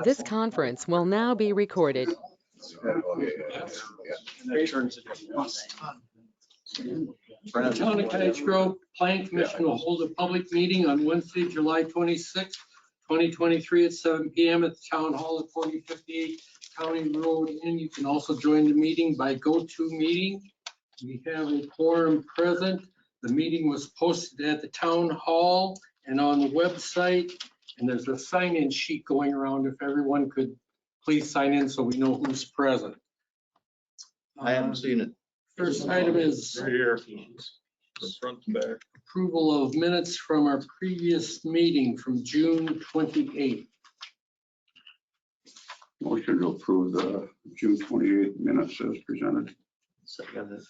This conference will now be recorded. Town of Cottage Grove Planning Commission will hold a public meeting on Wednesday, July 26, 2023 at 7 p.m. at the Town Hall at 4058 County Road Inn. You can also join the meeting by GoToMeeting. We have a quorum present. The meeting was posted at the Town Hall and on the website. And there's a sign-in sheet going around if everyone could please sign in so we know who's present. I haven't seen it. First item is Right here. From front to back. approval of minutes from our previous meeting from June 28th. Motion to approve the June 28th minutes as presented. Second.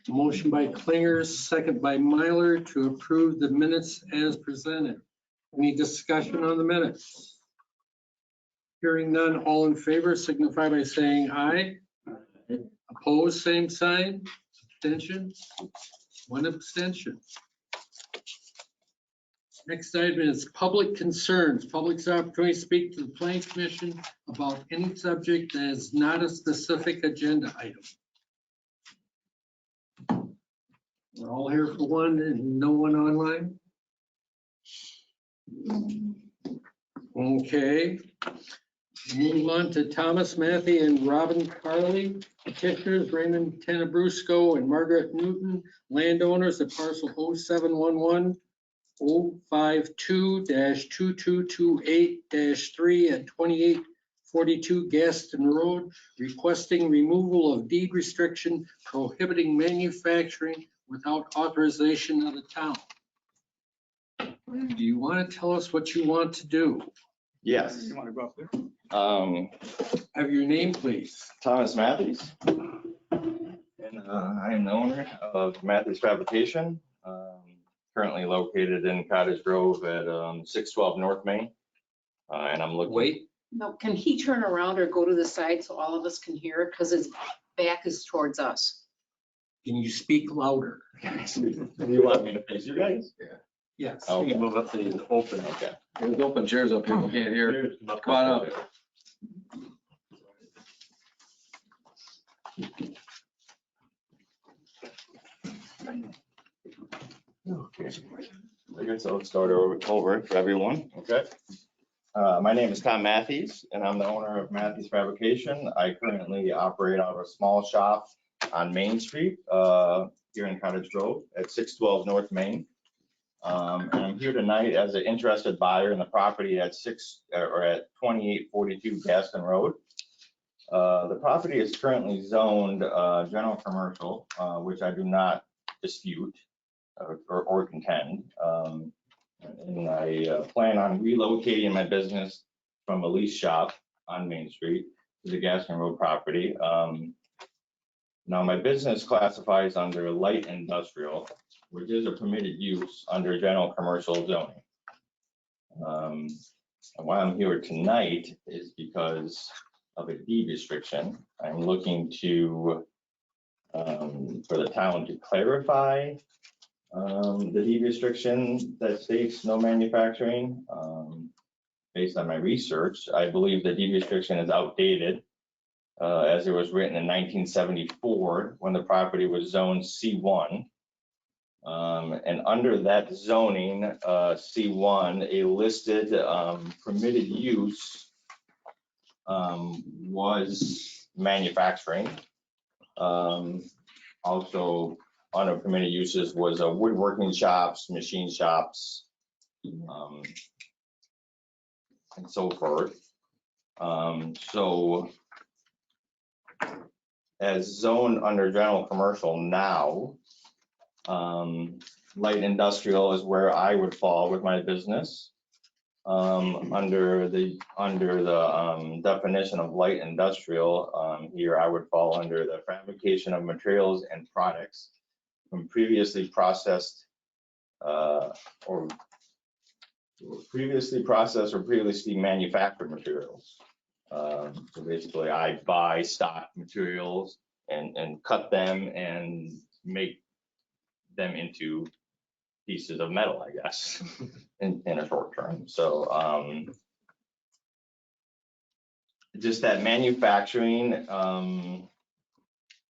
Motion by Klingers, second by Myler to approve the minutes as presented. Any discussion on the minutes? Hearing none, all in favor signify by saying aye. Opposed, same sign. Abstention? One abstention. Next item is public concerns. Public's opportunity to speak to the Planning Commission about any subject that is not a specific agenda item. We're all here for one and no one online? Okay. Move on to Thomas Matthew and Robin Carley, petitioners Raymond Tenebrusco and Margaret Newton, landowners at parcel 0711 052-2228-3 at 2842 Gaston Road, requesting removal of deed restriction prohibiting manufacturing without authorization of the town. Do you want to tell us what you want to do? Yes. You want to go up there? Have your name, please. Thomas Matthews. And I am the owner of Matthews Fabrication, currently located in Cottage Grove at 612 North Main. And I'm looking. Wait. No, can he turn around or go to the side so all of us can hear it? Because his back is towards us. Can you speak louder? You want me to face you guys? Yes. Oh, You can move up to the open. okay. There's open chairs up here. We can't hear. Come on up. Okay. I guess I'll start over for everyone, okay? My name is Tom Matthews, and I'm the owner of Matthews Fabrication. I currently operate out of a small shop on Main Street here in Cottage Grove at 612 North Main. And I'm here tonight as an interested buyer in the property at 2842 Gaston Road. The property is currently zoned general commercial, which I do not dispute or contend. And I plan on relocating my business from a lease shop on Main Street to the Gaston Road property. Now my business classifies under light industrial, which is a permitted use under general commercial zoning. And why I'm here tonight is because of a deed restriction. I'm looking to, for the town to clarify the deed restriction that states no manufacturing. Based on my research, I believe the deed restriction is outdated as it was written in 1974 when the property was zoned C1. And under that zoning, C1, a listed permitted use was manufacturing. Also, under permitted uses was woodworking shops, machine shops, and so forth. So as zoned under general commercial now, light industrial is where I would fall with my business. Under the definition of light industrial, here I would fall under the fabrication of materials and products from previously processed or previously manufactured materials. So basically I buy stock materials and cut them and make them into pieces of metal, I guess, in a short term. So just that manufacturing,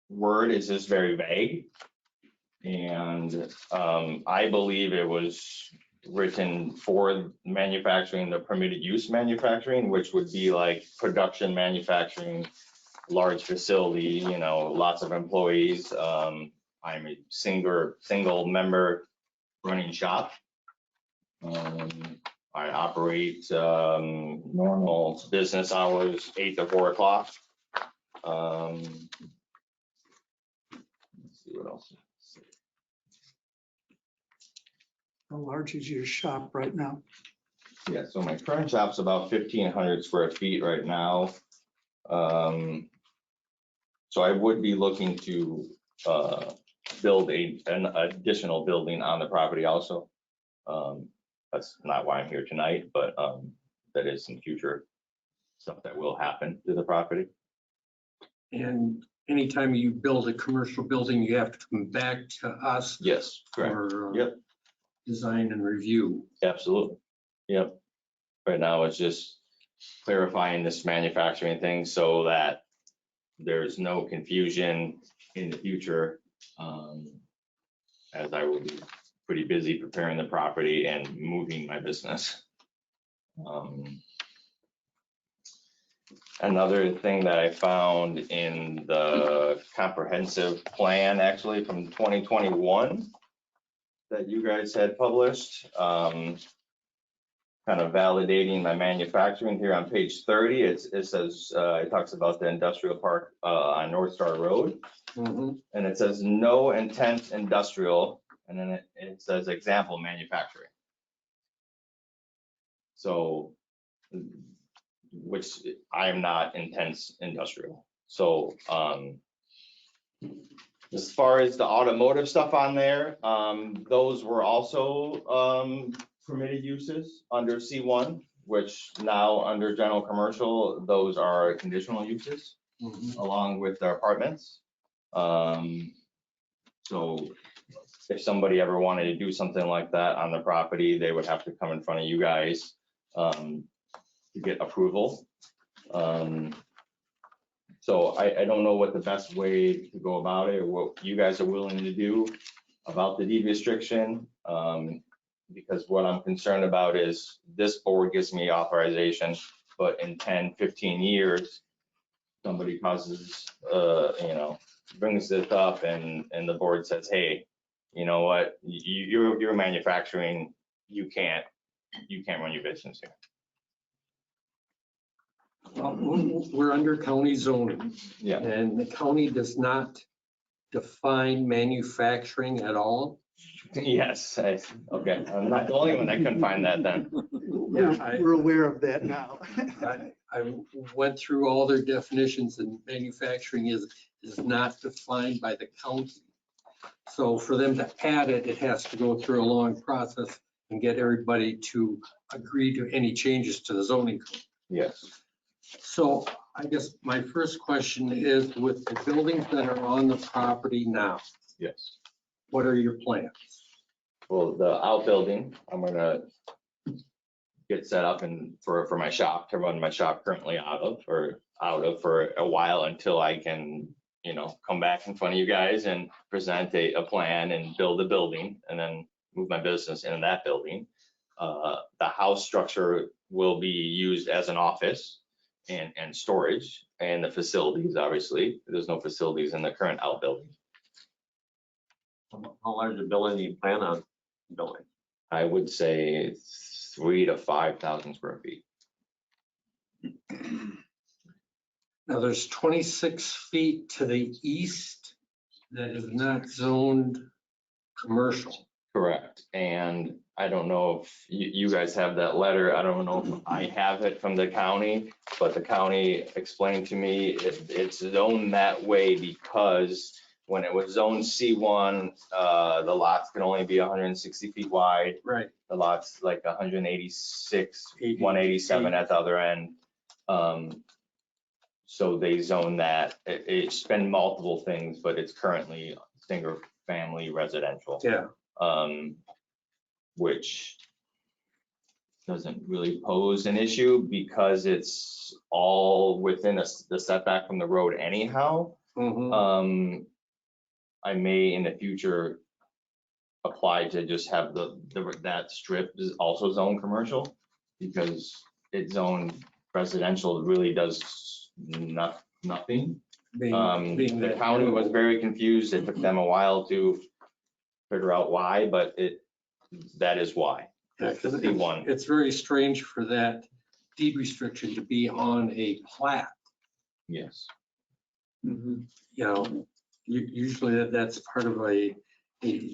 word is just very vague. And, I believe it was written for manufacturing, the permitted use manufacturing, which would be like production manufacturing, large facility, you know, lots of employees. I'm a single member running shop. I operate normal business hours, 8 to 4 o'clock. Let's see what else. How large is your shop right now? Yeah, so my current shop's about 1,500 square feet right now. So I would be looking to build an additional building on the property also. That's not why I'm here tonight, but that is some future stuff that will happen to the property. And anytime you build a commercial building, you have to come back to us Yes, correct. for Yep, design and review. absolutely. Yep. Right now, it's just clarifying this manufacturing thing so that there's no confusion in the future, as I will be pretty busy preparing the property and moving my business. Another thing that I found in the comprehensive plan, actually from 2021, that you guys had published, kind of validating my manufacturing here on page 30. It says, it talks about the industrial park on North Star Road. Mhm. And it says no intense industrial, and then it says example manufacturing. So, which I am not intense industrial. So, as far as the automotive stuff on there, those were also permitted uses under C1, which now under general commercial, those are conditional uses Mhm. along with their apartments. So if somebody ever wanted to do something like that on the property, they would have to come in front of you guys to get approval. So I don't know what the best way to go about it, or what you guys are willing to do about the deed restriction. Because what I'm concerned about is this board gives me authorization, but in 10, 15 years, somebody causes, brings this up and the board says, hey, you know what, you're manufacturing, you can't run your business here. Well, we're under county zoning, Yeah. and the county does not define manufacturing at all. Yes, okay, I'm not the only one that couldn't find that then. We're aware of that now. I went through all their definitions, and manufacturing is not defined by the county. So for them to add it, it has to go through a long process and get everybody to agree to any changes to the zoning code. Yes. So I guess my first question is, with the buildings that are on the property now, Yes. what are your plans? Well, the outbuilding, I'm gonna get set up and for my shop, to run my shop currently out of for a while until I can, come back in front of you guys and present a plan and build a building and then move my business into that building. The house structure will be used as an office and storage, and the facilities, obviously, there's no facilities in the current outbuilding. How large a building do you plan on building? I would say 3,000 to 5,000 square feet. Now, there's 26 feet to the east that is not zoned commercial. Correct. And I don't know if you guys have that letter. I don't know if I have it from the county, but the county explained to me it's zoned that way because when it was zoned C1, the lots can only be 160 feet wide. Right. The lot's like 186, 187 at the other end. So they zone that. It's been multiple things, but it's currently single family residential. Yeah. Which doesn't really pose an issue because it's all within the setback from the road anyhow. Mhm. I may in the future apply to just have that strip is also zoned commercial because it's zoned residential really does nothing. Being The that- county was very confused. It took them a while to figure out why, but that is why. Yeah, 'cause The one. it's very strange for that deed restriction to be on a plat. Yes. You know, usually that's part of a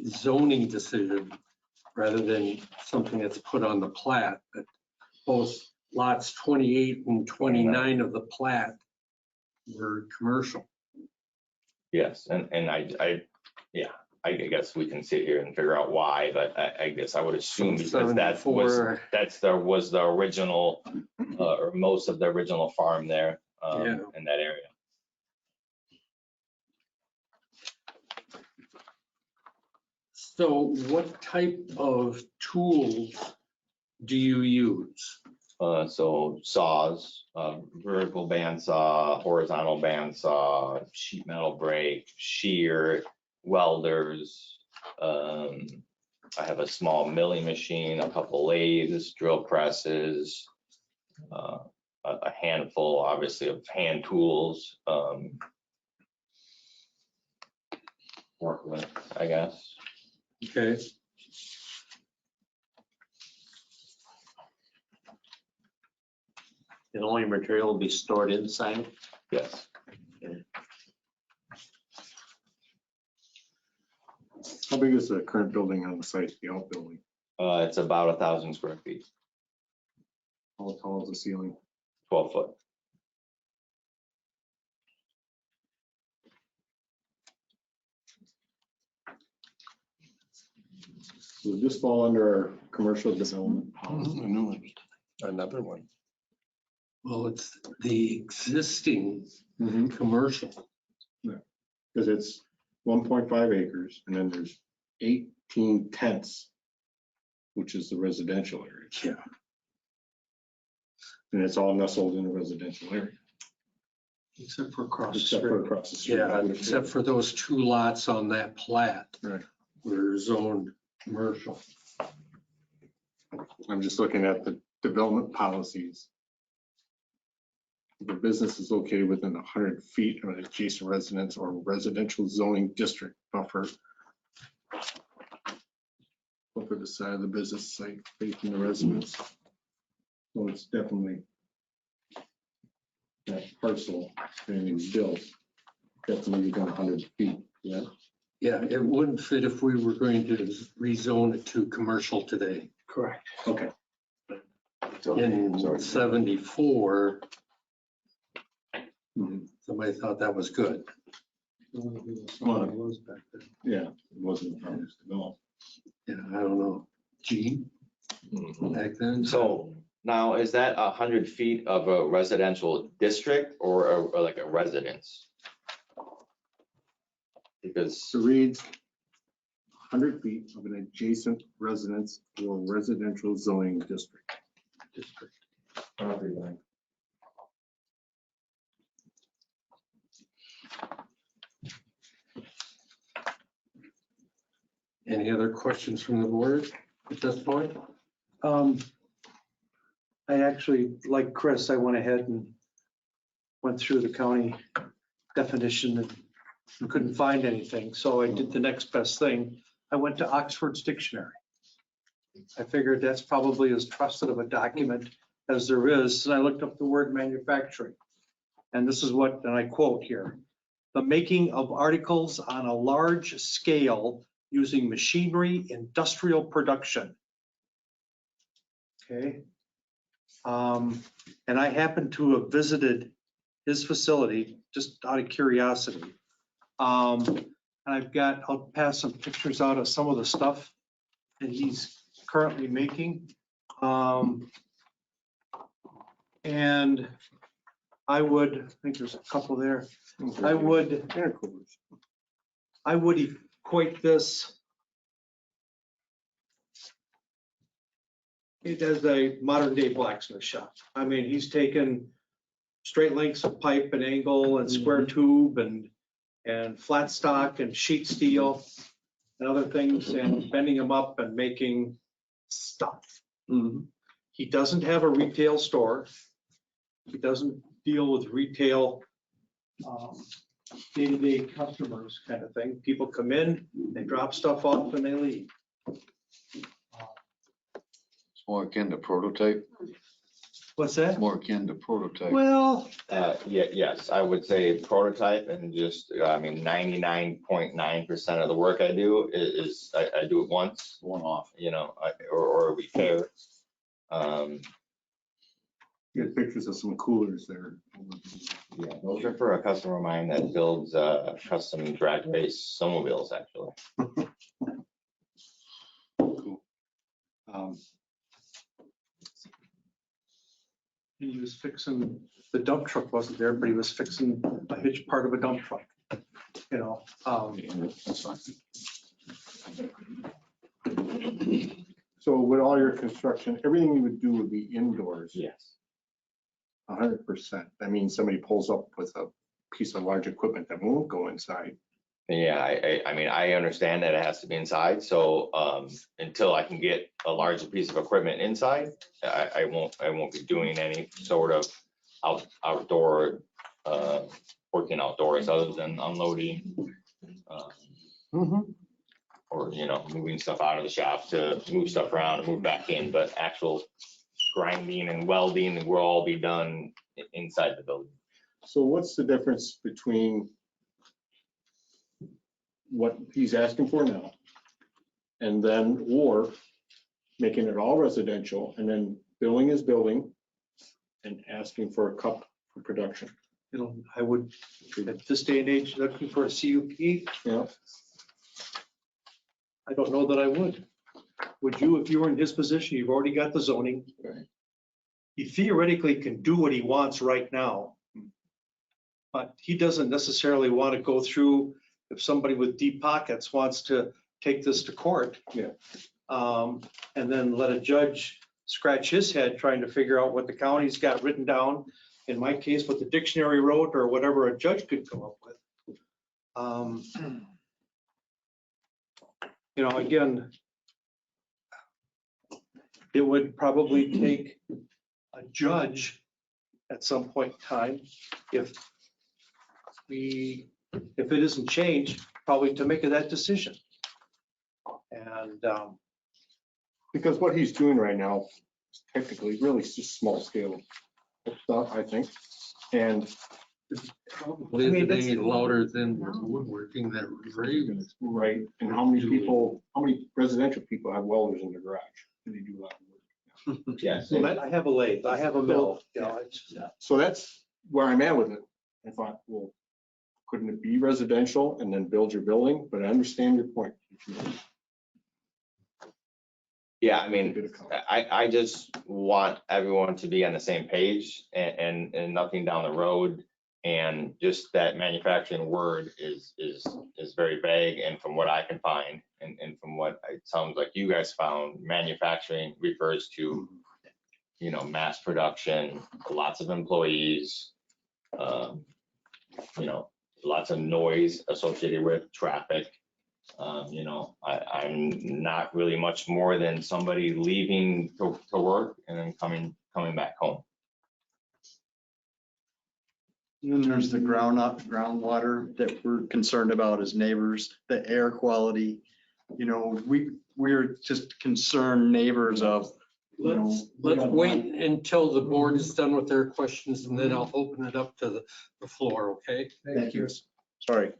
zoning decision rather than something that's put on the plat. But both lots 28 and 29 of the plat were commercial. Yes, and I guess we can sit here and figure out why, but I guess I would assume because that was, 74. was the original, or most of the original farm there, Yeah. in that area. So what type of tools do you use? So saws, vertical bandsaw, horizontal bandsaw, sheet metal brake, shear, welders. I have a small milling machine, a couple lathes, drill presses, a handful, obviously, of hand tools. Forklift, I guess. Okay, And all your material will be stored inside? Yes. How big is the current building on the site, the outbuilding? It's about 1,000 square feet, How tall is the ceiling? 12 foot. Would this fall under our commercial development policy? Another one. well, it's the existing Because commercial. it's 1.5 acres and then there's 18 tenths, which is the residential area. Yeah. And it's all nestled in the residential area, Except for across the except for street. across the street. Yeah, except for those two lots on that plat. Right. Were zoned commercial. I'm just looking at the development policies. The business is located within 100 feet of an adjacent residence or residential zoning district buffer. Buffer the side of the business site facing the residence. So it's definitely that parcel being built, definitely within 100 feet, yeah? Yeah, it wouldn't fit if we were going to rezone it to commercial today. Correct. Okay. In 74, Mhm. somebody thought that was good. Yeah, it wasn't promised developed. Yeah, I don't know. Gene, back then? So now, is that 100 feet of a residential district or like a residence? Because, So reads 100 feet of an adjacent residence or residential zoning district. Any other questions from the board at this point? I actually, like Chris, I went ahead and went through the county definition and couldn't find anything. So I did the next best thing. I went to Oxford's dictionary. I figured that's probably as trusted of a document as there is. And I looked up the word manufacturing. And this is what, and I quote here, the making of articles on a large scale using machinery, industrial production. Okay. And I happened to have visited his facility just out of curiosity. And I'll pass some pictures out of some of the stuff that he's currently making. And I think there's a couple there. I would equate this He does a modern day blacksmith shop. I mean, he's taken straight lengths of pipe and angle and square tube and flat stock and sheet steel and other things and bending them up and making stuff. He doesn't have a retail store. He doesn't deal with retail day-to-day customers kind of thing. People come in, they drop stuff off and they leave. It's more akin to prototype. What's that? More akin to prototype. Well, Yes, I would say prototype and just, I mean, 99.9% of the work I do is I do it once, One off. you know, or repair. Get pictures of some coolers there. Yeah, those are for a customer of mine that builds custom drag race snowmobiles, actually. Cool. he was fixing, the dump truck wasn't there, but he was fixing a hitch part of a dump truck. You know, That's fine. So with all your construction, everything you would do would be indoors, Yes. 100%. That means somebody pulls up with a piece of large equipment that won't go inside. Yeah, I mean, I understand that it has to be inside, so until I can get a larger piece of equipment inside, I won't be doing any sort of outdoor, working outdoors other than unloading. Or, you know, moving stuff out of the shop to move stuff around and move back in, but actual grinding and welding will all be done inside the building. So what's the difference between what he's asking for now and then, or making it all residential and then billing his building and asking for a cup for production? you know, I would, at this day and age, looking for a CUP, Yeah. I don't know that I would. Would you, if you were in his position, you've already got the zoning. Right. He theoretically can do what he wants right now. But he doesn't necessarily want to go through, if somebody with deep pockets wants to take this to court. Yeah. And then let a judge scratch his head trying to figure out what the county's got written down. In my case, what the dictionary wrote or whatever a judge could come up with. You know, again, it would probably take a judge at some point in time, if it isn't changed, probably to make that decision. And Because what he's doing right now, is technically, really is just small scale stuff, I think. And Probably isn't any louder than woodworking that Ravens. right, and how many residential people have welders in their garage? And they do a lot of work. Yes. so that, I have a lathe, I have a mill, you know, it's, So that's where I'm at with it. I thought, well, couldn't it be residential and then build your building? But I understand your point. Yeah, I mean, I just want everyone to be on the same page and nothing down the road. And just that manufacturing word is very vague. And from what I can find and from what it sounds like you guys found, manufacturing refers to, you know, mass production, lots of employees, you know, lots of noise associated with traffic. You know, I'm not really much more than somebody leaving to work and then coming back home. And then there's the groundwater that we're concerned about as neighbors, the air quality. You know, we're just concerned neighbors of, you know. Let's wait until the board is done with their questions and then I'll open it up to the floor, okay? Thank you. Sorry.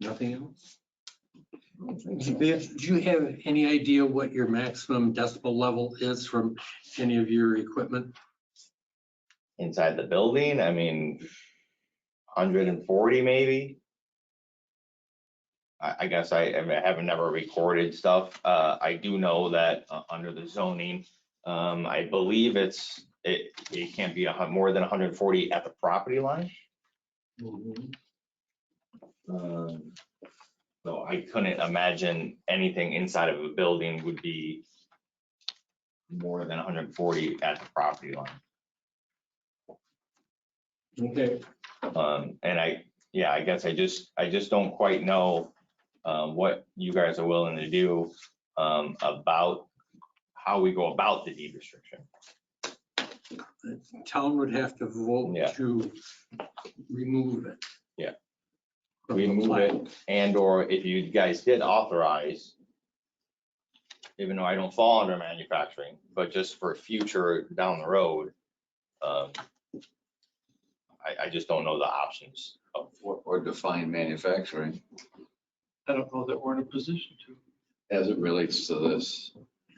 Nothing else? Do you have any idea what your maximum decibel level is from any of your equipment? Inside the building, I mean, 140 maybe. I guess I haven't never recorded stuff. I do know that under the zoning, I believe it can't be more than 140 at the property line. So I couldn't imagine anything inside of a building would be more than 140 at the property line. Okay, And I guess I just don't quite know what you guys are willing to do about how we go about the deed restriction. the town would have to vote Yeah. to remove it. Yeah. From the Remove plan. it, and or if you guys did authorize, even though I don't fall under manufacturing, but just for future down the road, I just don't know the options. Or define manufacturing I don't know that we're in a position to. as it relates to this,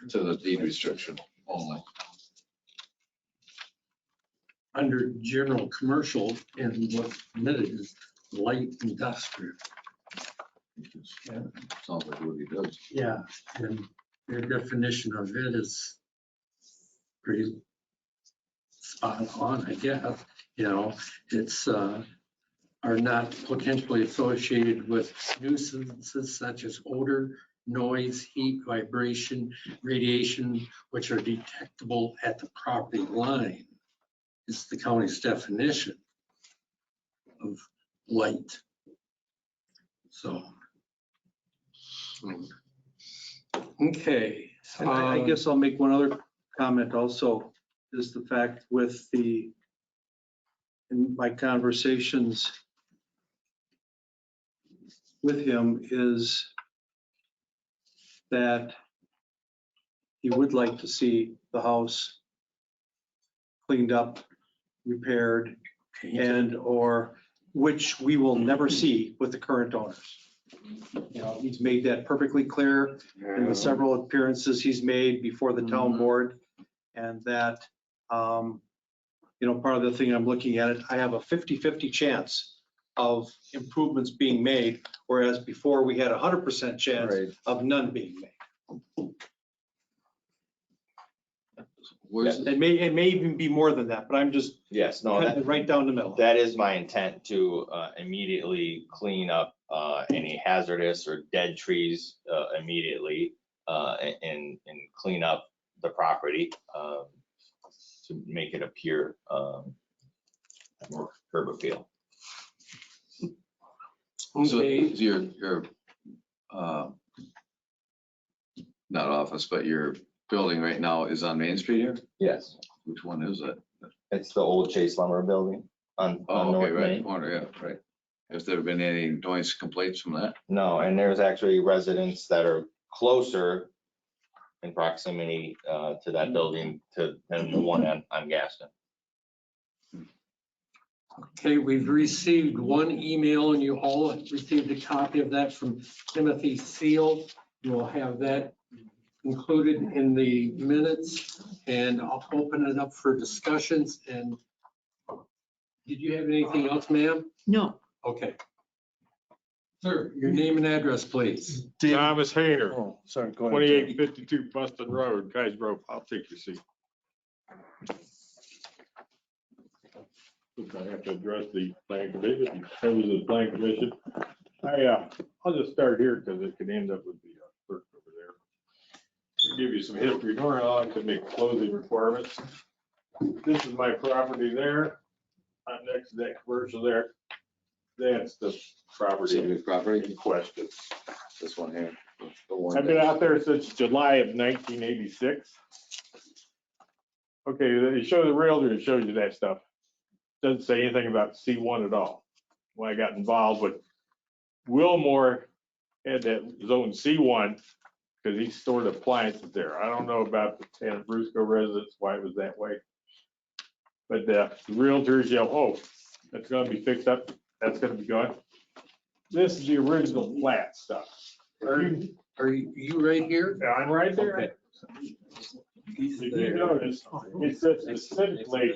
to the deed restriction only. Under general commercial, and what's permitted is light industrial. Yeah. Sounds like what he does. Yeah, and their definition of it is pretty spot on, I guess. You know, it's are not potentially associated with nuisances such as odor, noise, heat, vibration, radiation, which are detectable at the property line. Is the county's definition of light. So. Okay. And I guess I'll make one other comment also, is the fact with in my conversations with him is that he would like to see the house cleaned up, repaired, and or which we will never see with the current owners. You know, he's made that perfectly clear in the several appearances he's made before the town board. And that, you know, part of the thing I'm looking at it, I have a 50-50 chance of improvements being made, whereas before we had a 100% chance Right. of none being made. Where's, It may even be more than that, but I'm just Yes, no, that, heading right down the middle. that is my intent, to immediately clean up any hazardous or dead trees immediately, and clean up the property to make it appear more curb appeal. so Okay, is your, not office, but your building right now is on Main Street here? Yes, Which one is it? it's the old Chase Lumber building on Oh, okay, North right, Main. corner, yeah, right. Has there been any noise complaints from that? No, and there's actually residents that are closer in proximity to that building than the one on Gaston. okay, we've received one email and you all have received a copy of that from Timothy Seal. You'll have that included in the minutes, and I'll open it up for discussions. And did you have anything else, ma'am? No. Okay. Sir, your name and address, please. Thomas Hayner, Oh, sorry, go ahead. Jim. 2852 Buston Road, Kaisbro. I'll take your seat. I have to address the plan commission, members of the plan commission. I'll just start here because it could end up with the clerk over there. Give you some history. Nora and I could make closing requirements. This is my property there. I'm next to that commercial there. That's the property City property, in question. this one here. the one I've been that- out there since July of 1986. Okay, it shows the realtor, it shows you that stuff. Doesn't say anything about C1 at all. When I got involved with Wilmore, had that zone C1 because he stored appliances there. I don't know about the Santa Brusco residents, why it was that way. But the realtors yell, oh, that's gonna be fixed up, that's gonna be gone. This is the original flat stuff. Are you right here? I'm right there. Okay. If you notice, it says specifically,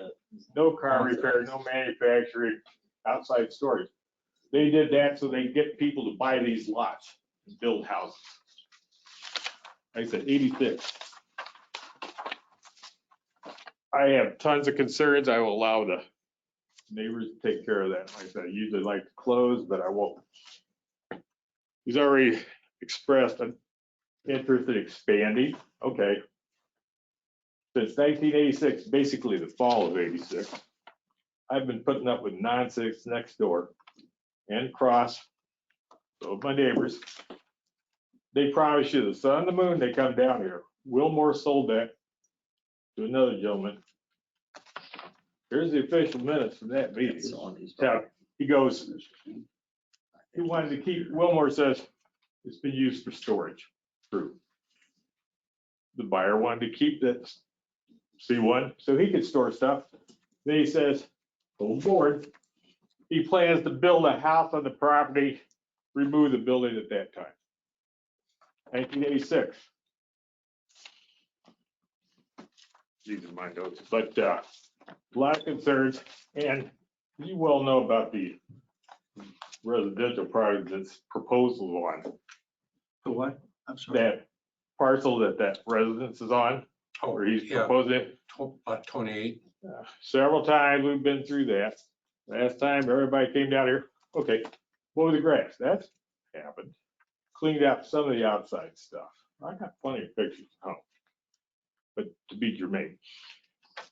no car repair, no manufacturing, outside storage. They did that so they get people to buy these lots and build houses. Like I said, 86. I have tons of concerns. I will allow the neighbors to take care of that. Like I said, I usually like to close, but I won't. He's already expressed an interest in expanding. Okay. Since 1986, basically the fall of 86, I've been putting up with nonsense next door and across. So my neighbors, they promise you the sun and the moon, they come down here. Wilmore sold that to another gentleman. Here's the official minutes from that meeting. Now, he goes, he wanted to keep, Wilmore says, it's been used for storage. True. The buyer wanted to keep that C1 so he could store stuff. Then he says, oh board, he plans to build a house on the property, remove the building at that time. 1986. These are my notes, but a lot of concerns, and you well know about the residential project that's proposal on. The what? I'm sorry. That parcel that residence is on, or he's Yeah. proposing. About 28. Several times we've been through that. Last time, everybody came down here, okay, what was the grass? That's happened. Cleaned out some of the outside stuff. I got plenty of pictures at home. But to be germane.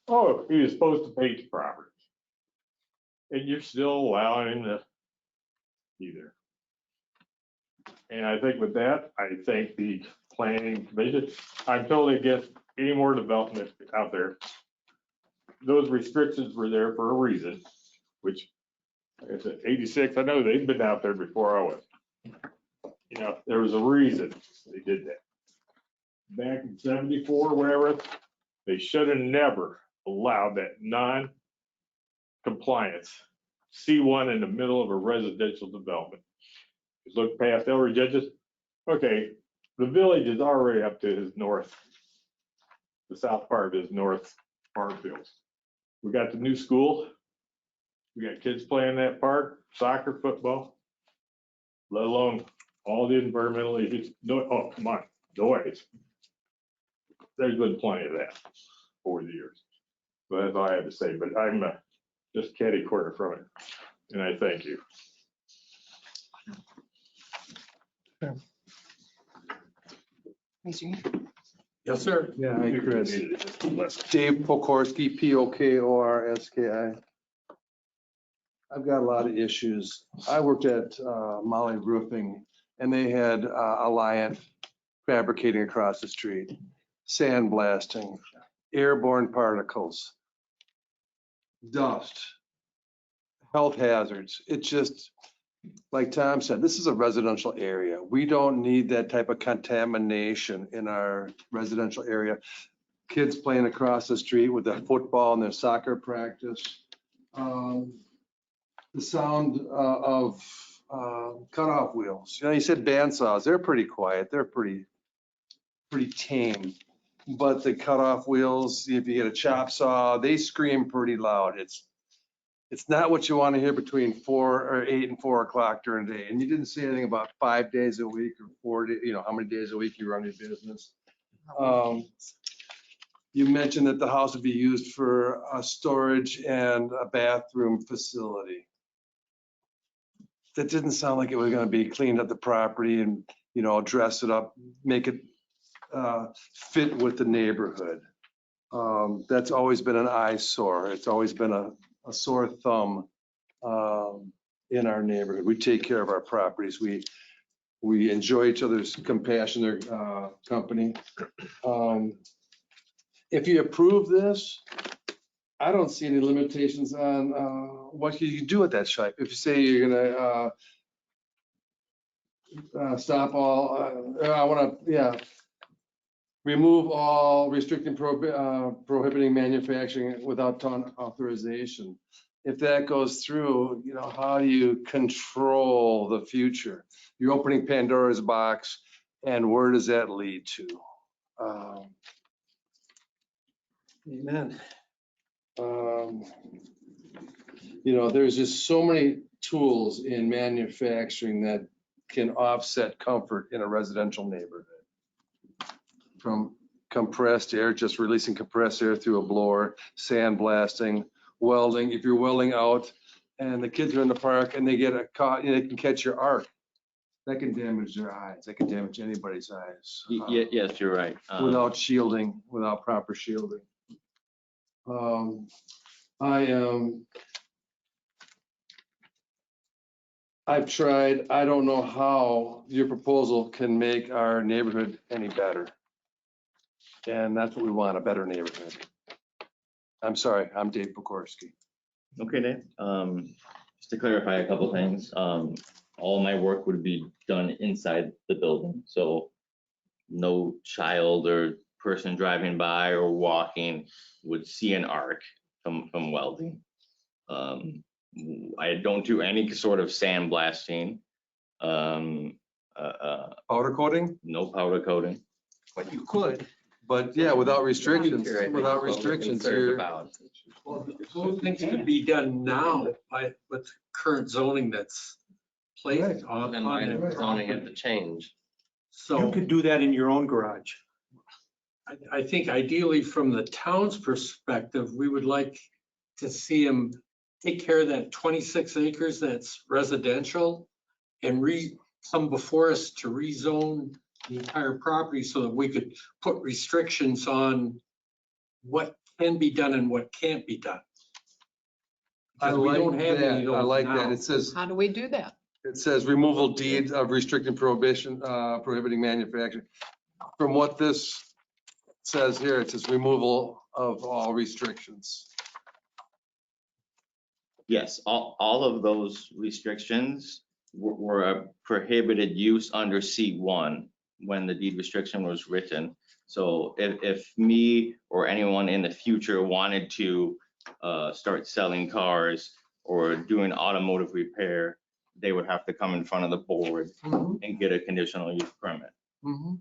Oh, he was supposed to paint the property. And you're still allowing him to either. And I think with that, I thank the planning commission. I'm totally against any more development out there. Those restrictions were there for a reason, which, like I said, 86, I know they've been out there before I was. You know, there was a reason they did that. Back in 74, whatever, they should have never allowed that non-compliance C1 in the middle of a residential development. Just look past Ellery Judges. Okay, the village is already up to his north, the south part of his north farm fields. We got the new school. We got kids playing in that park, soccer, football, let alone all the environmental issues. No, oh, come on, noise. There's been plenty of that over the years. So that's all I have to say, but I'm just catty corner from it. And I thank you. Yes, sir. Yeah, hi, Chris. Dave Pokorski, P-O-K-O-R-S-K-I. I've got a lot of issues. I worked at Molly Roofing, and they had Alliant fabricating across the street, sandblasting, airborne particles, dust, health hazards. It's just, like Tom said, this is a residential area. We don't need that type of contamination in our residential area. Kids playing across the street with their football and their soccer practice. The sound of cutoff wheels. You know, you said bandsaws, they're pretty quiet. They're pretty tame. But the cutoff wheels, if you get a chop saw, they scream pretty loud. It's not what you want to hear between 8 and 4 o'clock during the day. And you didn't say anything about 5 days a week or 4 days, you know, how many days a week you run your business. You mentioned that the house would be used for a storage and a bathroom facility. That didn't sound like it was going to be cleaned up the property and, you know, dress it up, make it fit with the neighborhood. That's always been an eyesore. It's always been a sore thumb in our neighborhood. We take care of our properties. We enjoy each other's compassion, their company. If you approve this, I don't see any limitations on what you can do at that site. If you say you're gonna stop all, I wanna, remove all restricting, prohibiting manufacturing without town authorization. If that goes through, you know, how do you control the future? You're opening Pandora's box, and where does that lead to? Amen. You know, there's just so many tools in manufacturing that can offset comfort in a residential neighborhood. From compressed air, just releasing compressed air through a blower, sandblasting, welding. If you're welding out and the kids are in the park and they get caught, you know, they can catch your arc. That can damage their eyes. That can damage anybody's eyes. Yes, you're right. Without shielding, without proper shielding. I've tried, I don't know how your proposal can make our neighborhood any better. And that's what we want, a better neighborhood. I'm sorry, I'm Dave Pokorski. Okay, Dave. Just to clarify a couple things, all my work would be done inside the building, so no child or person driving by or walking would see an arc from welding. I don't do any sort of sandblasting. Powder coating? No powder coating. But you could. But yeah, without restrictions, without restrictions, you're. Well, those things could be done now with current zoning that's placed on Then why that does zoning have property. to change? You So could do that in your own garage. I think ideally from the town's perspective, we would like to see them take care of that 26 acres that's residential and come before us to rezone the entire property so that we could put restrictions on what can be done and what can't be done. I Because we like don't have any of that, I those like that. now. It says, How do we do that? it says removal deed of restricting prohibition, prohibiting manufacturing. From what this says here, it says removal of all restrictions. Yes, all of those restrictions were a prohibited use under C1 when the deed restriction was written. So if me or anyone in the future wanted to start selling cars or doing automotive repair, they would have to come in front of the board and get a conditional use permit.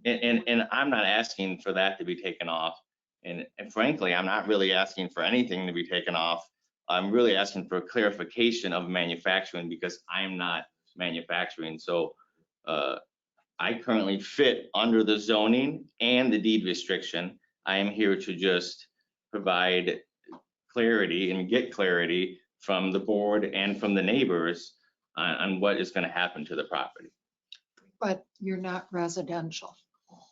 And I'm not asking for that to be taken off. And frankly, I'm not really asking for anything to be taken off. I'm really asking for clarification of manufacturing because I'm not manufacturing. So I currently fit under the zoning and the deed restriction. I am here to just provide clarity and get clarity from the board and from the neighbors on what is going to happen to the property. But you're not residential.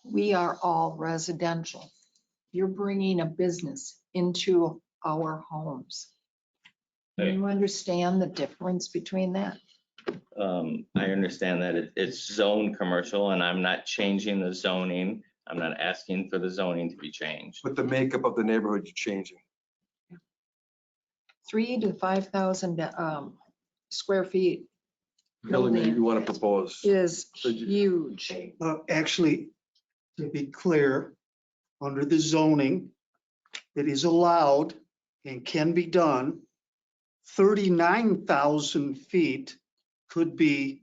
We are all residential. You're bringing a business into our homes. Do you understand the difference between that? I understand that it's zoned commercial and I'm not changing the zoning. I'm not asking for the zoning to be changed. But the makeup of the neighborhood you're changing. 3,000 to 5,000 square feet Building you want to propose. is huge. Actually, to be clear, under the zoning, it is allowed and can be done. 39,000 feet could be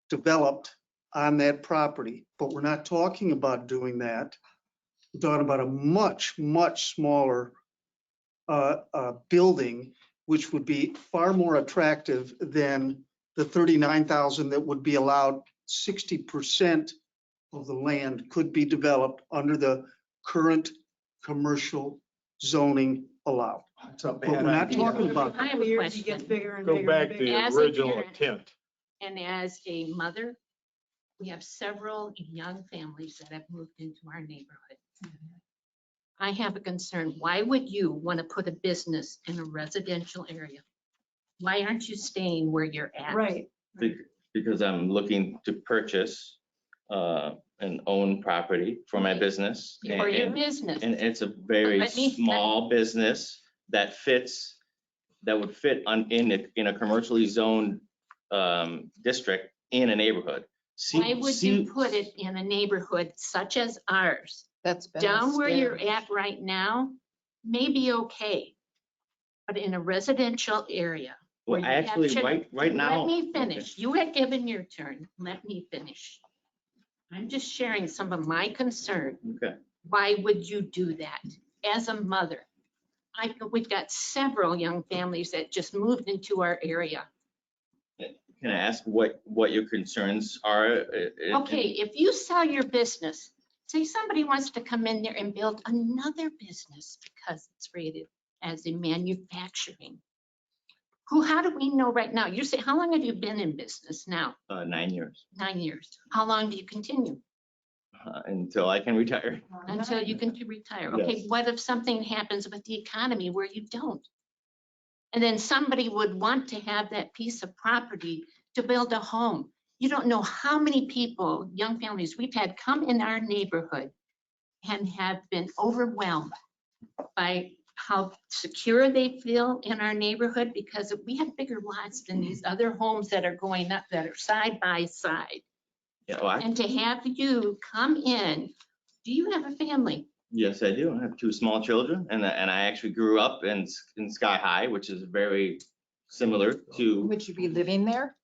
developed on that property, but we're not talking about doing that. We're talking about a much, much smaller building, which would be far more attractive than the 39,000 that would be allowed. 60% of the land could be developed under the current commercial zoning allowed. But we're not talking about. I have a question. Go back to the As a original parent, intent. And as a mother, we have several young families that have moved into our neighborhood. I have a concern. Why would you want to put a business in a residential area? Why aren't you staying where you're at? Right. Because I'm looking to purchase and own property for my business. For your And- business. And it's a very Let me- small business that would fit in a commercially zoned district in a neighborhood. Why would you put it in a neighborhood such as ours? That's been Down where you're established. at right now, may be okay. But in a residential area. where Well, you have actually, children- right now. Let me finish. You had given your turn. Let me finish. I'm just sharing some of my concern. Okay. Why would you do that as a mother? We've got several young families that just moved into our area. Can I ask what your concerns are? Okay, if you sell your business, say somebody wants to come in there and build another business because it's rated as a manufacturing. How do we know right now? You say, how long have you been in business now? 9 years, 9 years. How long do you continue? until I can retire. Until you can retire. Okay, Yes. what if something happens with the economy where you don't? And then somebody would want to have that piece of property to build a home. You don't know how many people, young families we've had come in our neighborhood and have been overwhelmed by how secure they feel in our neighborhood because we have bigger lots than these other homes that are going up that are side by side. Yeah, well, And to have you come in, do you have a family? yes, I do. I have 2 small children, and I actually grew up in Sky High, which is very similar to. Would you be living there?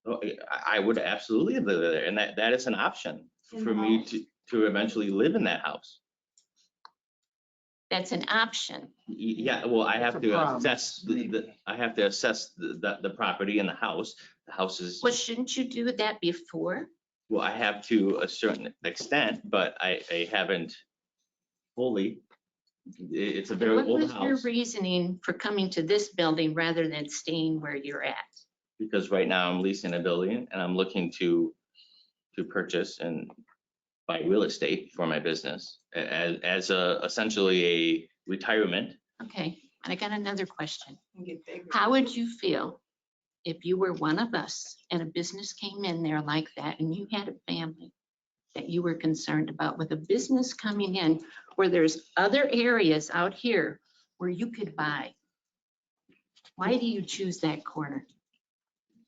Oh, I would absolutely live there, and that is an option In for the me house? to eventually live in that house. That's an option. Yeah, well, I have a to problem. assess I have to assess the property and the house. The house is, Well, shouldn't you do that before? well, I have to a certain extent, but I haven't fully. It's a very What old was your house, reasoning for coming to this building rather than staying where you're at? because right now I'm leasing a building and I'm looking to purchase and buy real estate for my business as essentially a retirement. Okay, and I got another question. How would you feel if you were one of us and a business came in there like that and you had a family that you were concerned about with a business coming in where there's other areas out here where you could buy? Why do you choose that corner?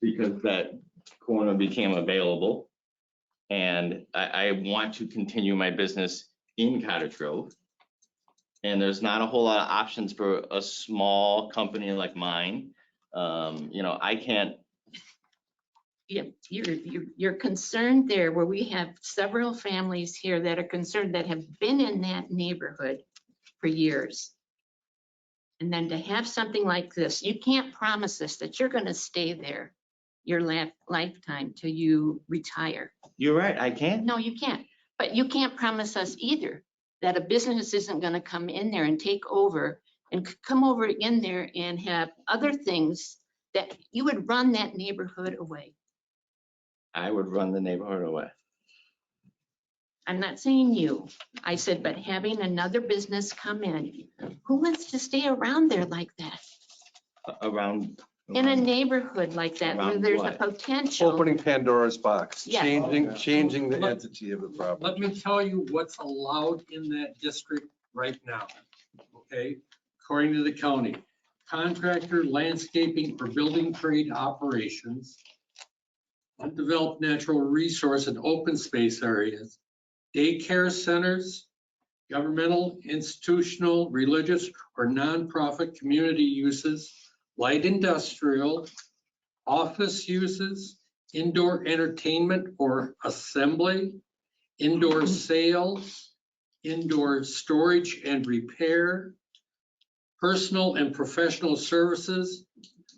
Because that corner became available. And I want to continue my business in Cottage Grove. And there's not a whole lot of options for a small company like mine. I can't. Yeah, you're concerned there where we have several families here that are concerned that have been in that neighborhood for years. And then to have something like this, you can't promise us that you're going to stay there your lifetime till you retire. You're right, I can't. No, you can't. But you can't promise us either that a business isn't going to come in there and take over and come over in there and have other things that you would run that neighborhood away. I would run the neighborhood away. I'm not saying you. I said, but having another business come in, who wants to stay around there like that? Around. In a neighborhood like that where Around there's a what? potential. Opening Pandora's box, Yeah. changing the entity of the property. Let me tell you what's allowed in that district right now. Okay, according to the county, contractor landscaping for building trade operations, undeveloped natural resource and open space areas, daycare centers, governmental, institutional, religious, or nonprofit community uses, light industrial, office uses, indoor entertainment or assembly, indoor sales, indoor storage and repair, personal and professional services,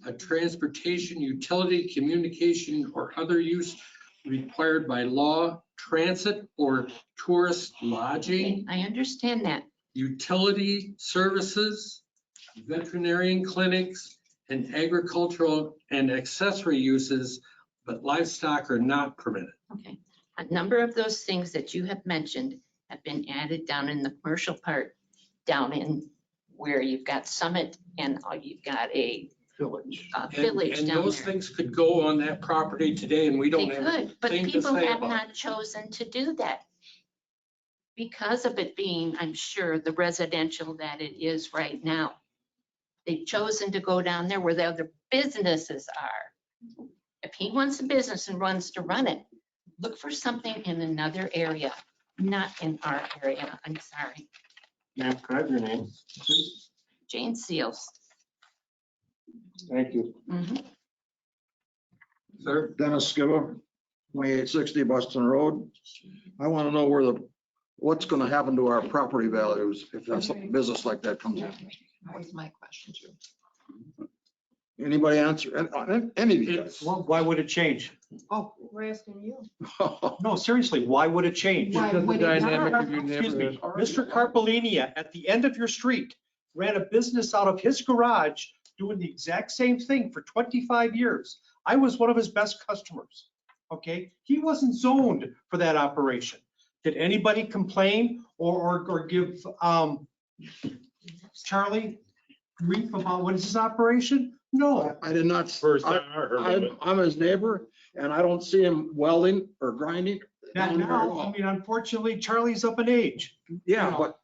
a transportation, utility, communication, or other use required by law, transit or tourist lodging, I understand that. utility services, veterinarian clinics, and agricultural and accessory uses, but livestock are not permitted. Okay. A number of those things that you have mentioned have been added down in the commercial part, down in where you've got Summit and you've got a village And down those there. things could go on that property today and we They don't have could, but anything to people say have about it. not chosen to do that. Because of it being, I'm sure, the residential that it is right now. They've chosen to go down there where the other businesses are. If he wants a business and wants to run it, look for something in another area, not in our area. I'm sorry. Ma'am, could I have your name? Jane Seals. Thank you. Mhm. Sir, Dennis Skiba, 2860 Boston Road. I want to know what's going to happen to our property values if that's a business like that comes in. That was my question too. Anybody answer, any of you guys? Well, why would it change? Oh, we're asking you. No, seriously, why would it change? Why Because the would it dynamic not? of your Excuse me, neighborhood. Mr. Carpolinia at the end of your street ran a business out of his garage doing the exact same thing for 25 years. I was one of his best customers, okay? He wasn't zoned for that operation. Did anybody complain or give Charlie grief about what is his operation? No. I did not. First time I heard of it. I'm his neighbor and I don't see him welding or grinding. Not now. I mean, unfortunately, Charlie's up in age. Yeah, but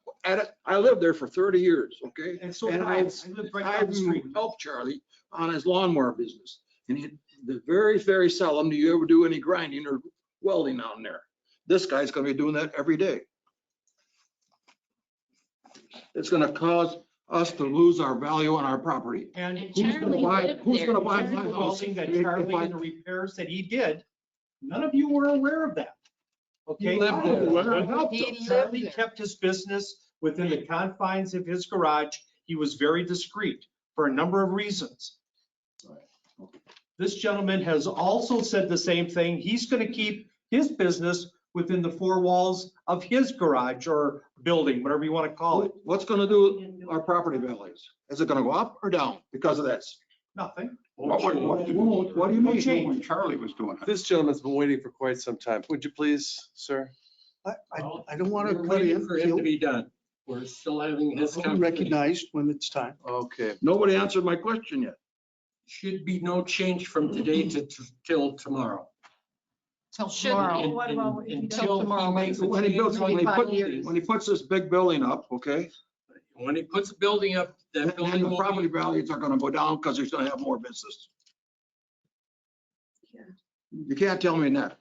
I lived there for 30 years, okay? And so And did I. I lived right down the street. helped Charlie on his lawnmower business. And very, very seldom do you ever do any grinding or welding down there. This guy's gonna be doing that every day. It's gonna cause us to lose our value on our property. And And Who's gonna Charlie buy, lived who's there. gonna buy the my house? welding that if Charlie I- and the repairs that he did, none of you were aware of that. Okay? You lived there. Well, I helped him. He lived Charlie there. kept his business within the confines of his garage. He was very discreet for a number of reasons. This gentleman has also said the same thing. He's going to keep his business within the four walls of his garage or building, whatever you want to call it. What's gonna do our property values? Is it gonna go up or down because of this? Nothing. What do you mean? When Charlie was doing it. This gentleman's been waiting for quite some time. Would you please, sir? I don't want to We're cut waiting in. for him to be done. We're still having his He'll be conversation. recognized when it's time. Okay. Nobody answered my question yet. Should be no change from today till tomorrow. Till Should- tomorrow. Until tomorrow, he makes a When he builds, when he 25 years. puts, when he puts this big building up, okay? When he puts a building up, that Then building the will property be, values are gonna go down because he's gonna have more business. You can't tell me that.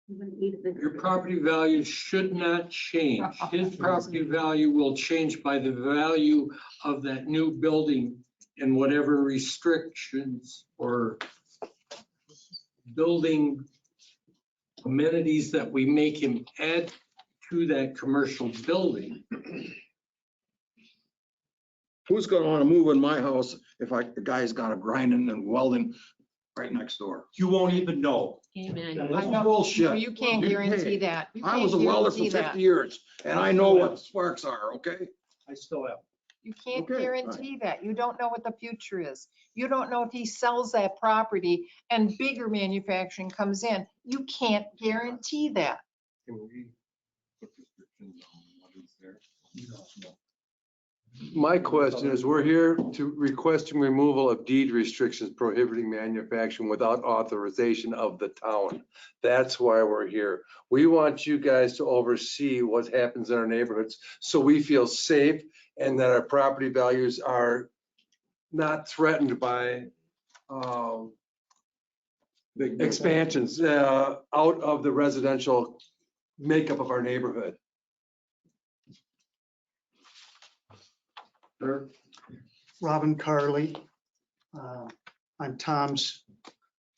your property value should not change. His property value will change by the value of that new building and whatever restrictions or building amenities that we make him add to that commercial building. Who's gonna wanna move in my house if the guy's got a grinding and welding right next door? You won't even know. Amen. That's bullshit. You can't Hey, guarantee that. You I was a can't welder for guarantee that. 50 years and I know what sparks are, okay? I still have. You can't Okay, guarantee that. You don't know what the future is. You don't know if he sells that property and bigger manufacturing comes in. You can't guarantee that. My question is, we're here to requesting removal of deed restrictions prohibiting manufacturing without authorization of the town. That's why we're here. We want you guys to oversee what happens in our neighborhoods so we feel safe and that our property values are not threatened by expansions out of the residential makeup of our neighborhood. Sure. Robin Carley. I'm Tom's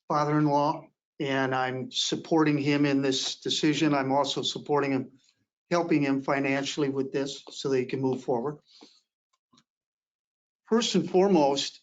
father-in-law, and I'm supporting him in this decision. I'm also supporting him, helping him financially with this so that he can move forward. First and foremost,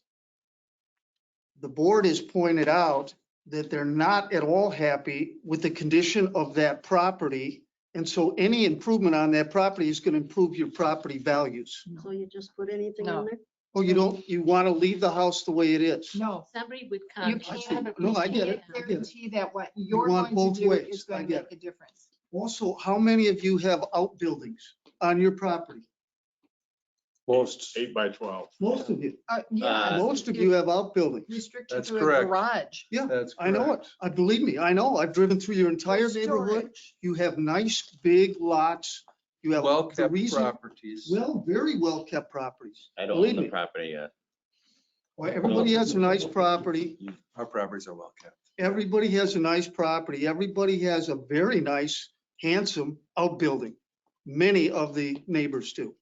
the board has pointed out that they're not at all happy with the condition of that property. And so any improvement on that property is going to improve your property values. So you just put anything No. in there? Oh, you want to leave the house the way it is? No, Somebody would you come. can't. No, I get you it. can't I get it. Guarantee that what you're want going both to do ways. is I going to get make a difference. Also, how many of you have outbuildings on your property? Most. 8 by 12. Most of you. Yeah. Most of you have outbuildings. Restricted That's to a correct. garage. Yeah, That's I know it. correct. I believe me, I know. I've driven through your entire neighborhood. Storage. You have nice, big lots. You have the Well-kept reason, properties. very well-kept properties. I don't Believe own me. the property yet. Well, everybody has a nice property. Our properties are well-kept. Everybody has a nice property. Everybody has a very nice, handsome outbuilding. Many of the neighbors do.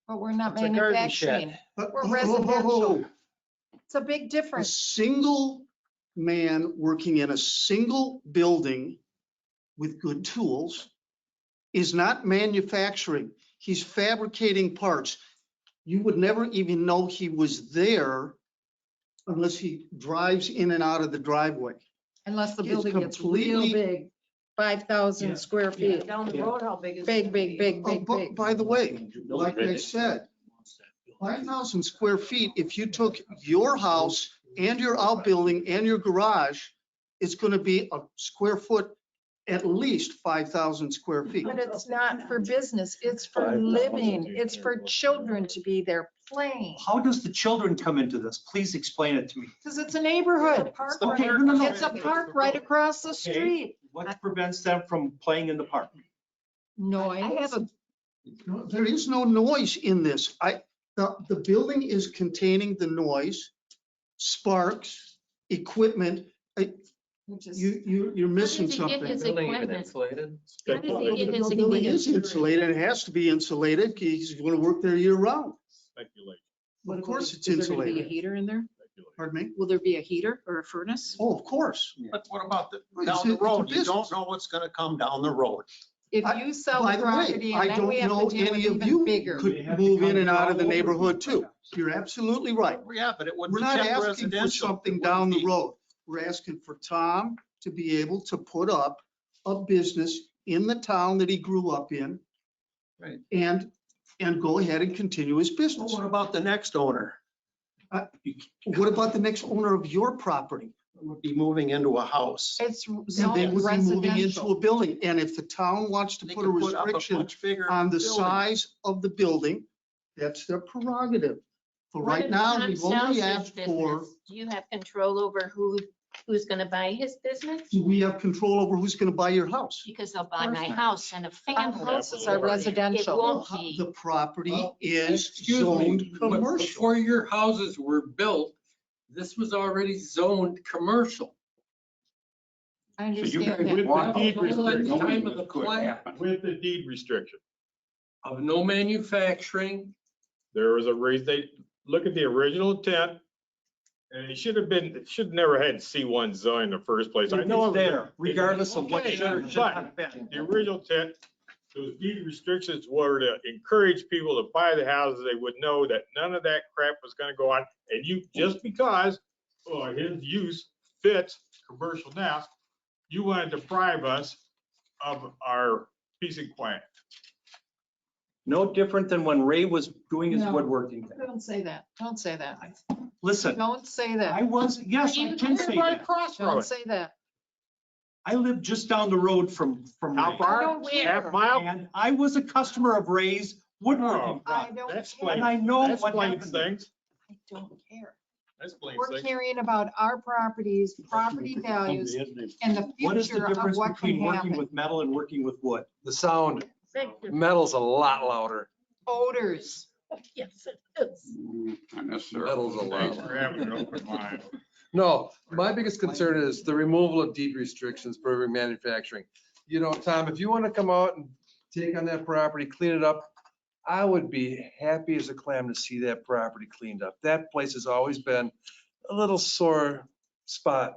But we're not It's a garden shed. manufacturing. But We're residential. It's a big A difference. single man working in a single building with good tools is not manufacturing. He's fabricating parts. You would never even know he was there unless he drives in and out of the driveway. Unless the It's building gets real completely- big, 5,000 square feet. Down the road, how big is it? Big, big, big, Oh, big, big. by the way, like I said, 5,000 square feet, if you took your house and your outbuilding and your garage, it's going to be a square foot, at least 5,000 square feet. But it's not for business, it's for living, it's for children to be there playing. How does the children come into this? Please explain it to me. Because it's a neighborhood. Okay, no. It's a park right across the Okay. street. What prevents them from playing in the park? No, I have a, There is no noise in this. The building is containing the noise, sparks, equipment. You're missing How does he get something. his equipment? insulated? How does he get his The building equipment? is insulated. It has to be insulated. He's going to work there year round. Speculation. Of course it's Is there gonna be a insulated. heater in there? Pardon me? Will there be a heater or a furnace? Oh, of course. But what about It's down a- the it's a road? You business. don't know what's gonna come down the road. If you sell By the the way, property I and then don't we have know to deal with any of even you bigger. could move in and out of the neighborhood too. You're absolutely right. Yeah, but it would We're be not kept asking for residential. something It down wouldn't the be- road. We're asking for Tom to be able to put up a business in the town that he grew up in. Right. And go ahead and continue his Well, business. what about the next owner? What about the next owner of your property? Would be moving into a house. It's And they zoned would be moving into a residential. building. And if the town wants to They put a could put up a restriction much bigger on the building. size of the building, that's their prerogative. For What right if now, Tom we've sells only his asked for, business? Do you have control over who's gonna buy his business? we have control over who's going to buy your house. Because they'll buy my Of course not. house and a family. Houses are It residential. won't be. The property is Excuse zoned me, but commercial. before your houses were built, this was already zoned commercial. I So you understand guys that. with the deed Well, at the restriction, time of the plat with the deed restriction, of no manufacturing, there was a raise, they, look at the original intent. And it should never had C1 zone in the first place. I know It's there, regardless of what Okay, should or should not have been. The original intent, those deed restrictions were to encourage people to buy the houses. They would know that none of that crap was gonna go on. And you, just because, his use fits commercial now, you want to deprive us of our piece of quiet. No different than when Ray was doing his No. woodworking thing. Don't say that. Don't say that. Listen, Don't say I that. was, yes, I can say Right that. across from Don't it. say that. I lived just down the road from How Ray. far? don't care. Half mile? And I was a customer of Ray's woodworking. I don't That care. explains, And I know that what explains happened. things. I don't care. That explains We're things. caring about our properties, property values, and the What is the future of difference what can between working happen. with metal and working with wood? The sound, metal's a lot louder. Odors. Yes, it is. Not necessarily. Metal's a lot Thanks louder. for having an open mind. No, my biggest concern is the removal of deed restrictions for manufacturing. You know, Tom, if you want to come out and take on that property, clean it up, I would be happy as a clam to see that property cleaned up. That place has always been a little sore spot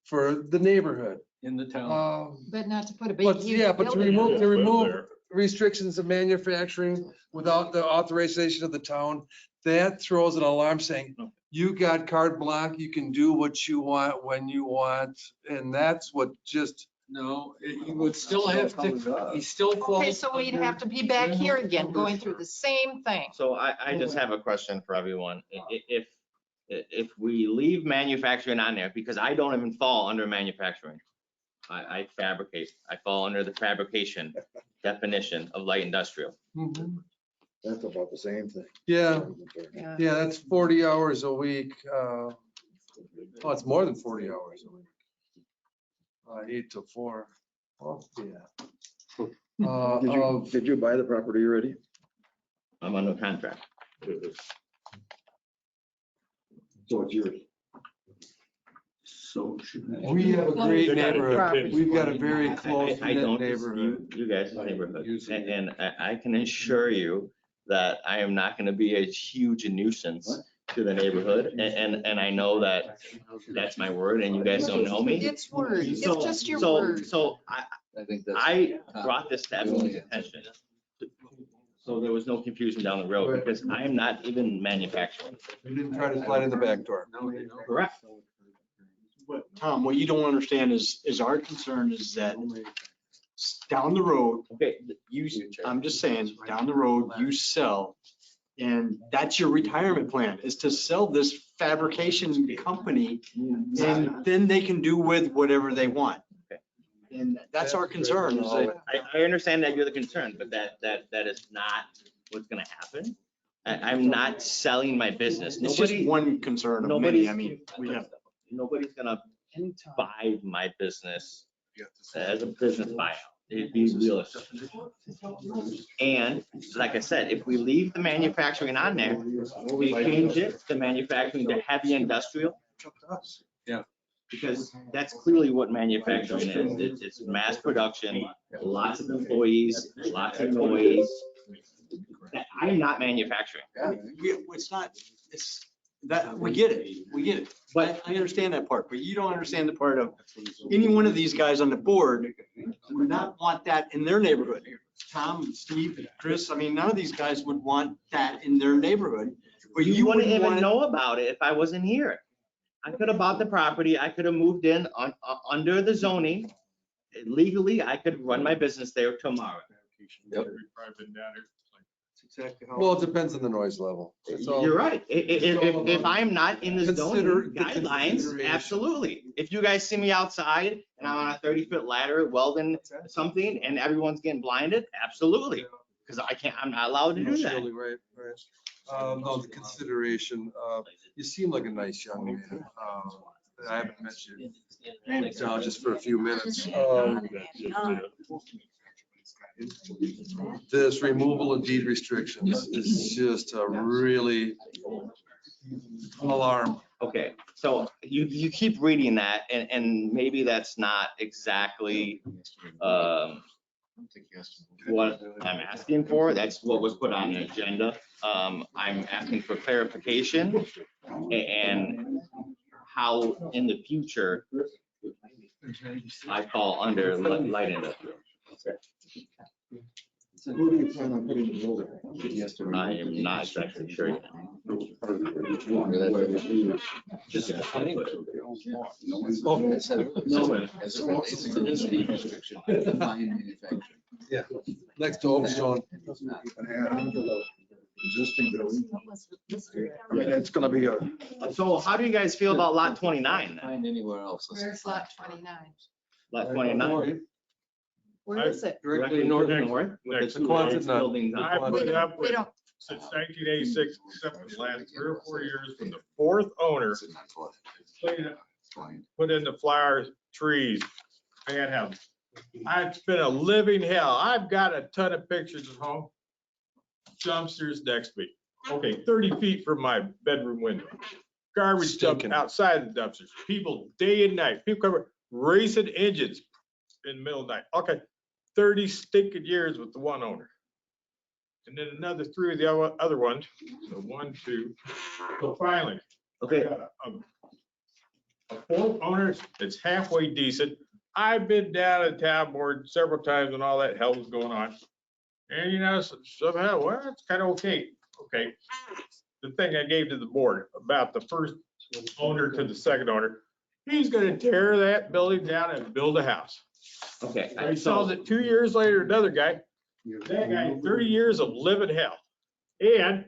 for the neighborhood. in the town. But not to put a big. But huge yeah, but to building in. remove restrictions of manufacturing without the authorization of the town, that throws an alarm saying, you got carte blanche, you can do what you want when you want. And that's what just, No, you would still have to, he still Okay, falls. so we'd under have to be back here general again, going commercial. through the same thing. So I just have a question for everyone. If we leave manufacturing on there, because I don't even fall under manufacturing. I fabricate. I fall under the fabrication definition of light industrial. That's about the same thing. yeah, Yeah. yeah, that's 40 hours a week. Oh, it's more than 40 hours a week. 8 to 4. Oh, yeah. Did you buy the property already? I'm under contract. So it's yours. So should. We have a great They got a neighborhood. property. We've got a very I close don't neighborhood. dispute you guys' neighborhood. And I can assure you that I am not going to be a huge nuisance to the neighborhood. And I know that that's my word and you guys don't know me. It's word. It's So- just your so- word. So I brought this to everyone's attention. So there was no confusion down the road because I am not even manufacturing. We didn't try to slide in the back door. Correct. But Tom, what you don't understand is our concern is that down the road, Okay, I'm just saying, down the road, you sell And that's your retirement plan, is to sell this fabrication company, and then they can do with whatever they want. And that's our concern, is that I understand that you're the concern, but that is not what's gonna happen. I'm not selling my business. it's just Nobody, one concern of many. I mean, we have. nobody's gonna buy my business as a business buyout. It'd be realistic. And like I said, if we leave the manufacturing on there, we change it to manufacturing to heavy industrial. Yeah. Because that's clearly what manufacturing is. It's mass production, lots of employees, lots of noise. I'm not manufacturing. It's not, it's, that, we get it. But I understand that part, but you don't understand the part of any one of these guys on the board would not want that in their neighborhood. Tom, Steve, Chris, I mean, none of these guys would want that in their neighborhood. But You wouldn't wouldn't even want it. know about it if I wasn't here. I could have bought the property, I could have moved in on, under the zoning. Legally, I could run my business there tomorrow. Yep. Exactly how. Well, it depends on the noise level. That's all. You're right. If I'm not in the zoning Consider the guidelines, consideration. absolutely. If you guys see me outside and I'm on a 30-foot ladder welding something and everyone's getting blinded, absolutely. Because I'm not allowed to do that. Surely, right, right. No, the consideration, you seem like a nice young man. I haven't met you just for a few minutes. This removal of deed restrictions is just a really an alarm. Okay, so you keep reading that and maybe that's not exactly what I'm asking for. That's what was put on the agenda. I'm asking for clarification and how in the future I fall under light industrial. Who do you plan on putting the building? I am not exactly sure yet. Just Yeah, next to Oakstone. Existing building. Yeah, it's gonna be a. So how do you guys feel about lot 29 then? Anywhere else. Where's lot 29? Lot 29? Where is it? Directly north and north. with Next the to two Quonset nice nut. buildings on I've top. put it up We with don't, since 1986, except for the last 3 or 4 years, when the fourth owner put in the flowers, trees, fan house. It's been a living hell. I've got a ton of pictures at home. Dumpsters next to me. Okay, 30 feet from my bedroom window. Garbage dump Stinking. outside the dumpsters. People day and night. People come racing engines in the middle of the night. Okay, 30 stinking years with the one owner. And then another 3 of the other ones. So 1, 2. So finally, Okay, a fourth owner that's halfway decent. I've been down at town board several times when all that hell was going on. And you know, somehow, well, it's kind of okay. Okay. The thing I gave to the board about the first owner to the second owner, he's gonna tear that building down and build a house. okay. He sells it 2 years later, to another guy. That guy, 30 years of living hell. And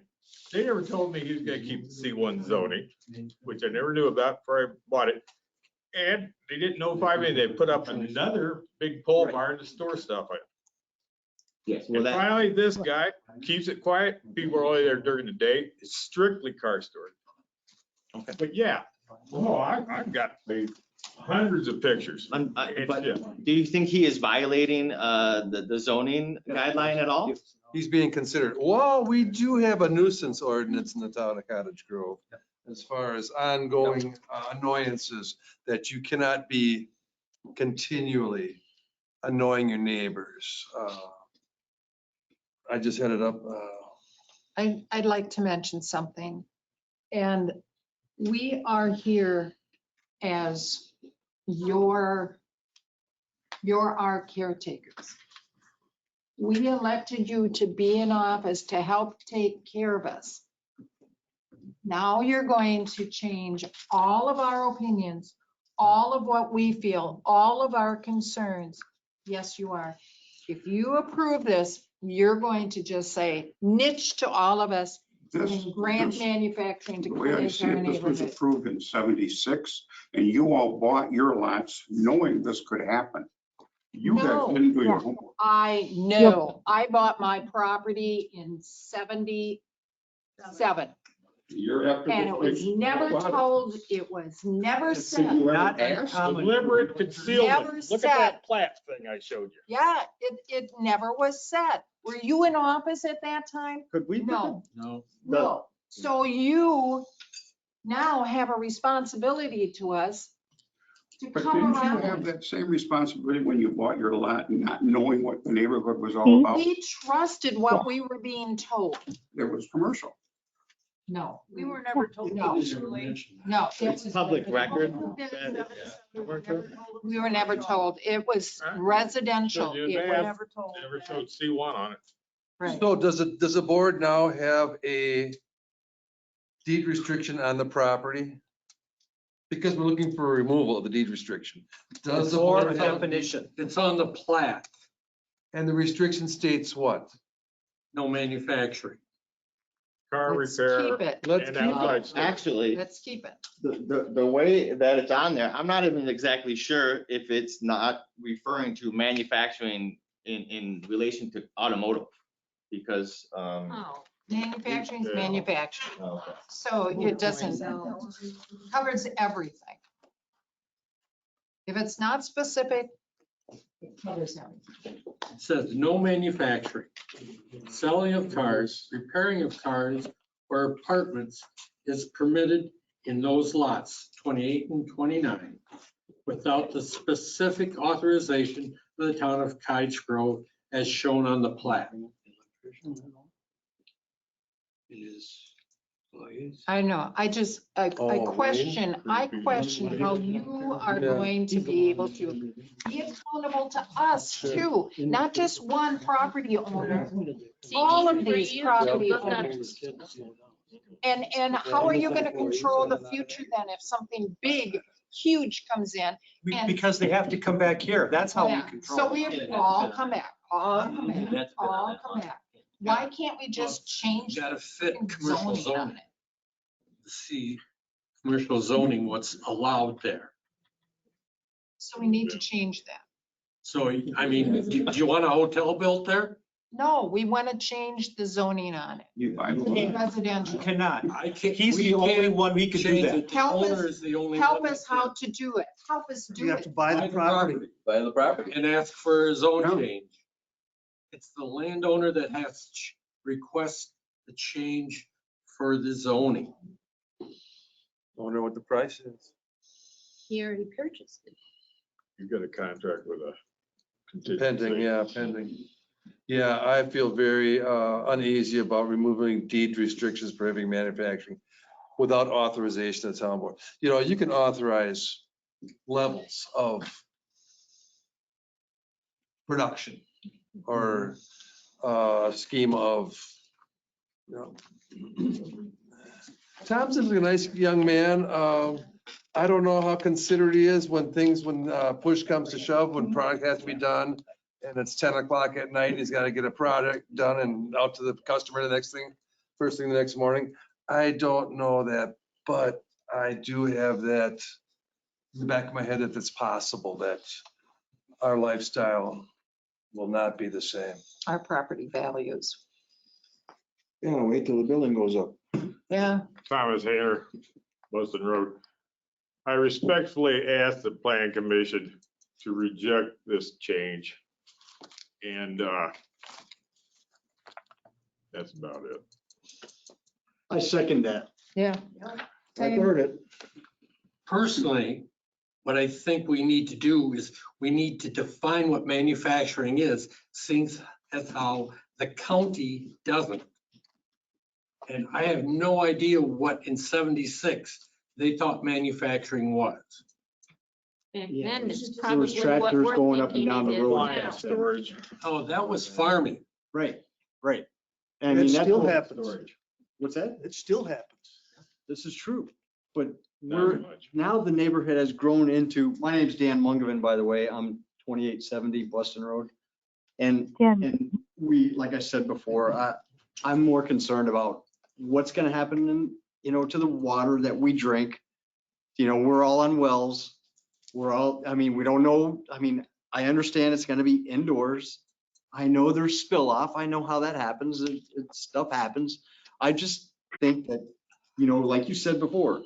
they never told me he was gonna keep the C1 zoning, which I never knew about before I bought it. And they didn't notify me they put up another big pole barn to store stuff in. Yes, well, And that, finally, this guy keeps it quiet. People are only there during the day. It's strictly car storage. Okay. But yeah, oh, I've got hundreds of pictures. but Yeah. do you think he is violating the zoning guideline at all? He's being considered. Well, we do have a nuisance ordinance in the town of Cottage Grove as far as ongoing annoyances that you cannot be continually annoying your neighbors. I just had it up. I'd like to mention something. And we are here as your our caretakers. We elected you to be in office to help take care of us. Now you're going to change all of our opinions, all of what we feel, all of our concerns. Yes, you are. If you approve this, you're going to just say niche to all of us This, Grant this- Manufacturing to the come way I into see our it, this was neighborhood. approved in 76, and you all bought your lots knowing this could happen. You guys No. didn't do your homework. I know, I bought my property in 77. You're after. And it was never told, it was never said. Not Deliberate concealment. Never Look at said. that plat thing I showed you. Yeah, it never was said. Were you in office at that time? Could we? No, No. no. So you now have a responsibility to us to But come didn't you have around. that same responsibility when you bought your lot, not knowing what the neighborhood was all about? We trusted what we were being told. It was commercial. No, We were never told. No. No. it It's was- public record. We were never told. It was residential. So you It may was have- never told. Never showed C1 on it. Right. So does the board now have a deed restriction on the property? Because we're looking for removal of the deed restriction. Does the Or board a have, definition. It's on the plat, and the restriction states what? no manufacturing. Car Let's repair. keep it. Let's and keep it. outside storage. Actually, Let's keep it. the way that it's on there, I'm not even exactly sure if it's not referring to manufacturing in relation to automotive. Because, Oh, Manufacturing's Yeah. manufacturing. okay. So it doesn't, covers everything. If it's not specific, it covers everything. It says no manufacturing, selling of cars, repairing of cars or apartments is permitted in those lots 28 and 29 without the specific authorization of the town of Cottage Grove as shown on the plat. I know, I Oh, question how you are Yeah. going to be able to be accountable to us too, not just one property owner, all of these property owners. And how are you gonna control the future then if something big, huge comes in? And- Because they have to come back here. That's how we Yeah, control. so we have all come back, all come back, all come back. Why can't we just change You gotta fit commercial zoning on zoning. it? See, commercial zoning, what's allowed there. So we need to change that. So, I mean, do you want a hotel built there? No, we want to change the zoning on it. You Residential. cannot. I can't. He's we the only can't one who can do change that. it. The Help us- owner is the only Help one us that can. how to do it. Help us do You have to it. buy the property. Buy the property. And ask for a zone No. change. It's the landowner that has to request the change for the zoning. Wonder what the price is. he already purchased it. You got a contract with a Pending, contingency. yeah, pending. Yeah, I feel very uneasy about removing deed restrictions prohibiting manufacturing without authorization of the town board. You know, you can authorize levels of production or a scheme of, you know. Thompson's a nice young man. I don't know how considerate he is when push comes to shove, when product has to be done. And it's 10 o'clock at night, he's got to get a product done and out to the customer first thing the next morning. I don't know that, but I do have that in the back of my head that it's possible that our lifestyle will not be the same. Our property values. Yeah, wait till the building goes up. Yeah. Thomas Hayner, Boston Road. I respectfully ask the plan commission to reject this change. And that's about it. I second that. Yeah. I've heard it. Personally, what I think we need to do is we need to define what manufacturing is, since that's how the county doesn't. And I have no idea what in 76 they thought manufacturing was. Back Yeah, then, it's there was probably what tractors we're going up and thinking down it the is road. now. Storage. Oh, that was farming. Right, right. And I mean, It that's still what- happens. What's that? It still happens. This is true. But Not we're, much. now the neighborhood has grown into, my name's Dan Mungovan, by the way. I'm 2870 Boston Road. And we, like I said before, I'm more concerned about, what's gonna happen in, to the water that we drink. We're all on wells. We don't know. I understand it's gonna be indoors. I know there's spill off. I know how that happens. Stuff happens. I just think that, like you said before,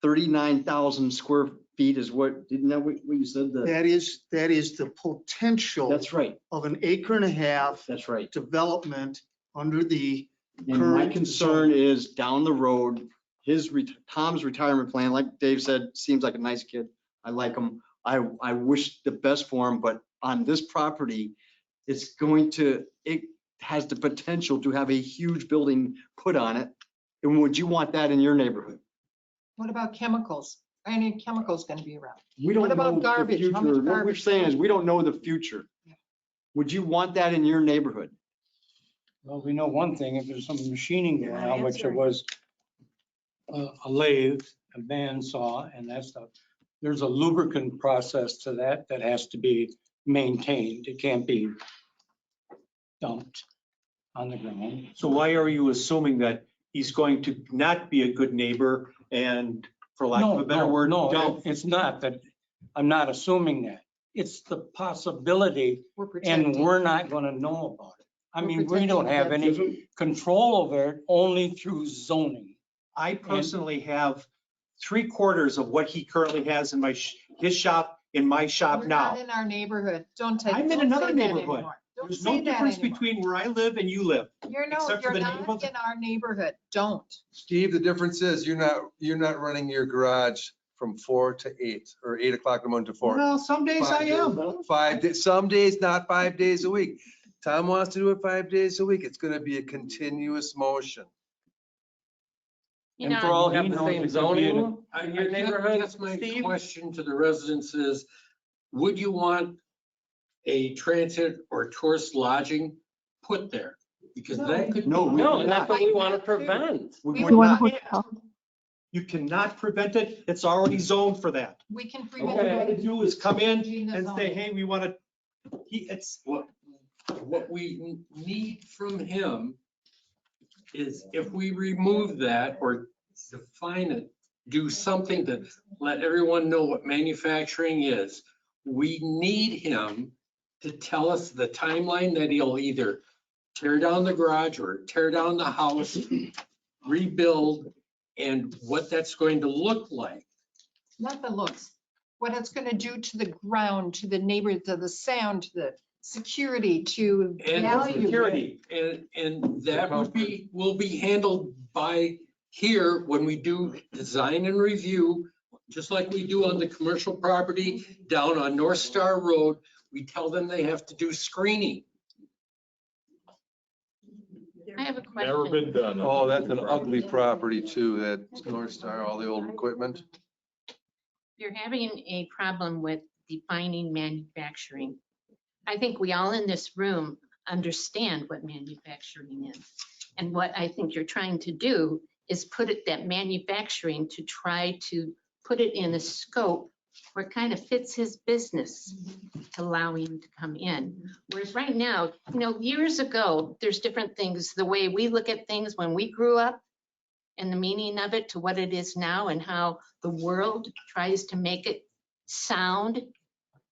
39,000 square feet is isn't that what you said? That is the potential That's right. of an acre and a half That's right. development under the And my current concern zone. is down the road, Tom's retirement plan, like Dave said, seems like a nice kid. I like him. I wish the best for him, but on this property, it has the potential to have a huge building put on it. And would you want that in your neighborhood? What about chemicals? Are any chemicals going to be around? We don't What about know the garbage? How much future. What we're garbage? saying is we don't know the future. Would you want that in your neighborhood? Well, we know one thing, if there's some machining going on, which answer. it was a lathe, a bandsaw and that stuff, there's a lubricant process to that has to be maintained. It can't be dumped on the ground. So why are you assuming that he's going to not be a good neighbor and, for lack of a better word, No, don't? it's not that, I'm not assuming that. It's the possibility and we're not gonna know about it. I We're mean, we pretending don't have that any control over it, only through zoning. I personally have 3/4 of what he currently has in his shop, in my shop You're now. not in our neighborhood. Don't take. I'm in don't say another that neighborhood. anymore. Don't There's say no that difference anymore. between where I live and you live. You're except for you're the not neighborhood. in our neighborhood. Don't. Steve, the difference is you're not running your garage from 4 to 8 or 8 o'clock in the morning to 4. Well, some days I am. 5 days, some days, not 5 days a week. Tom wants to do it 5 days a week. It's gonna be a continuous motion. You And for know, all he have the knows same it could be zoning in in your neighborhood? That's my question to the residents is, would you want a transit or tourist lodging put there? Because that could. No, we No, would that's not. what we want to prevent. We We would would not. You cannot prevent it. It's already zoned for that. We can All prevent you gotta it. do is come in Changing the and say, zoning. hey, we want to, it's, What we need from him is if we remove that or define it, do something to let everyone know what manufacturing is. We need him to tell us the timeline that he'll either tear down the garage or tear down the house, rebuild, and what that's going to look like. Not the looks. What it's going to do to the ground, to the neighborhood, to the sound, to the security, to And value. security, and that will be handled by here when we do design and review, just like we do on the commercial property down on North Star Road. We tell them they have to do screening. I have a Never question. been done. Oh, that's an ugly property too, that North Star, all the old equipment. You're having a problem with defining manufacturing. I think we all in this room understand what manufacturing is. And what I think you're trying to do is put it, that manufacturing, to try to put it in a scope where it kind of fits his business to allow him to come in. Whereas right now, years ago, there's different things, the way we look at things when we grew up and the meaning of it to what it is now and how the world tries to make it sound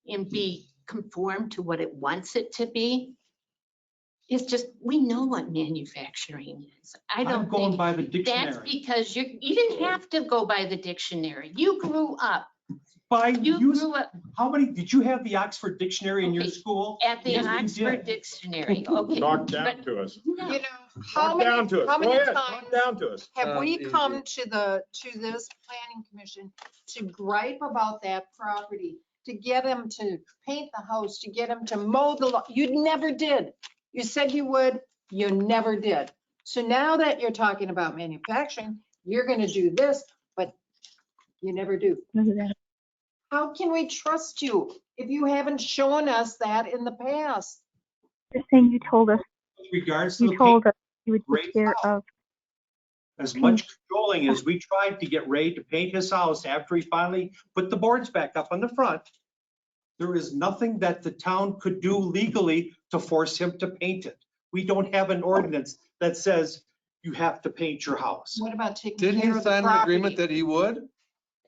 and be conformed to what it wants it to be. It's just, we know what manufacturing is. I I'm don't going think by the that's dictionary. because you didn't have to go by the dictionary. You grew up. By You use, grew up how many, did you have the Oxford Dictionary in your Okay. school? at the Yes, we Oxford did. Dictionary. Okay. Talk down but to us. no. You know, how Talk down to many, us. how Go many ahead, times talk down to us. have we Easy. come to this planning commission to gripe about that property, to get them to paint the house, to get them to mow the lawn? You never did. You said you would, you never did. So now that you're talking about manufacturing, you're gonna do this, but you never do. How can we trust you if you haven't shown us that in the past? Just saying you told us, Regards to the you told paint, us you would Great take care house. of. as much cajoling as we tried to get Ray to paint his house after he finally put the boards back up on the front, there is nothing that the town could do legally to force him to paint it. We don't have an ordinance that says you have to paint your house. What about taking Didn't care he of the sign an agreement property? that he would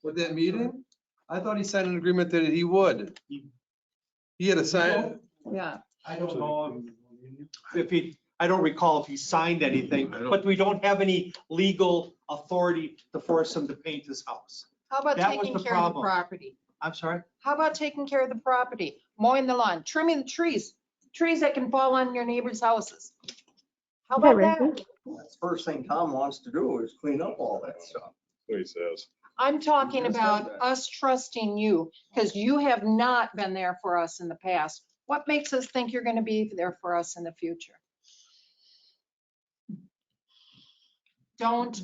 with that meeting? I thought he signed an agreement that he would. He had a sign. Yeah. I don't know if he, I don't recall if he signed anything, but we don't have any legal authority to force him to paint his house. How about That was taking the care of the problem. property? I'm sorry? How about taking care of the property, mowing the lawn, trimming the trees that can fall on your neighbors' houses? How about that? That's the first thing Tom wants to do is clean up all that stuff. What he says. I'm talking Just about said that. us trusting you, because you have not been there for us in the past. What makes us think you're gonna be there for us in the future? Don't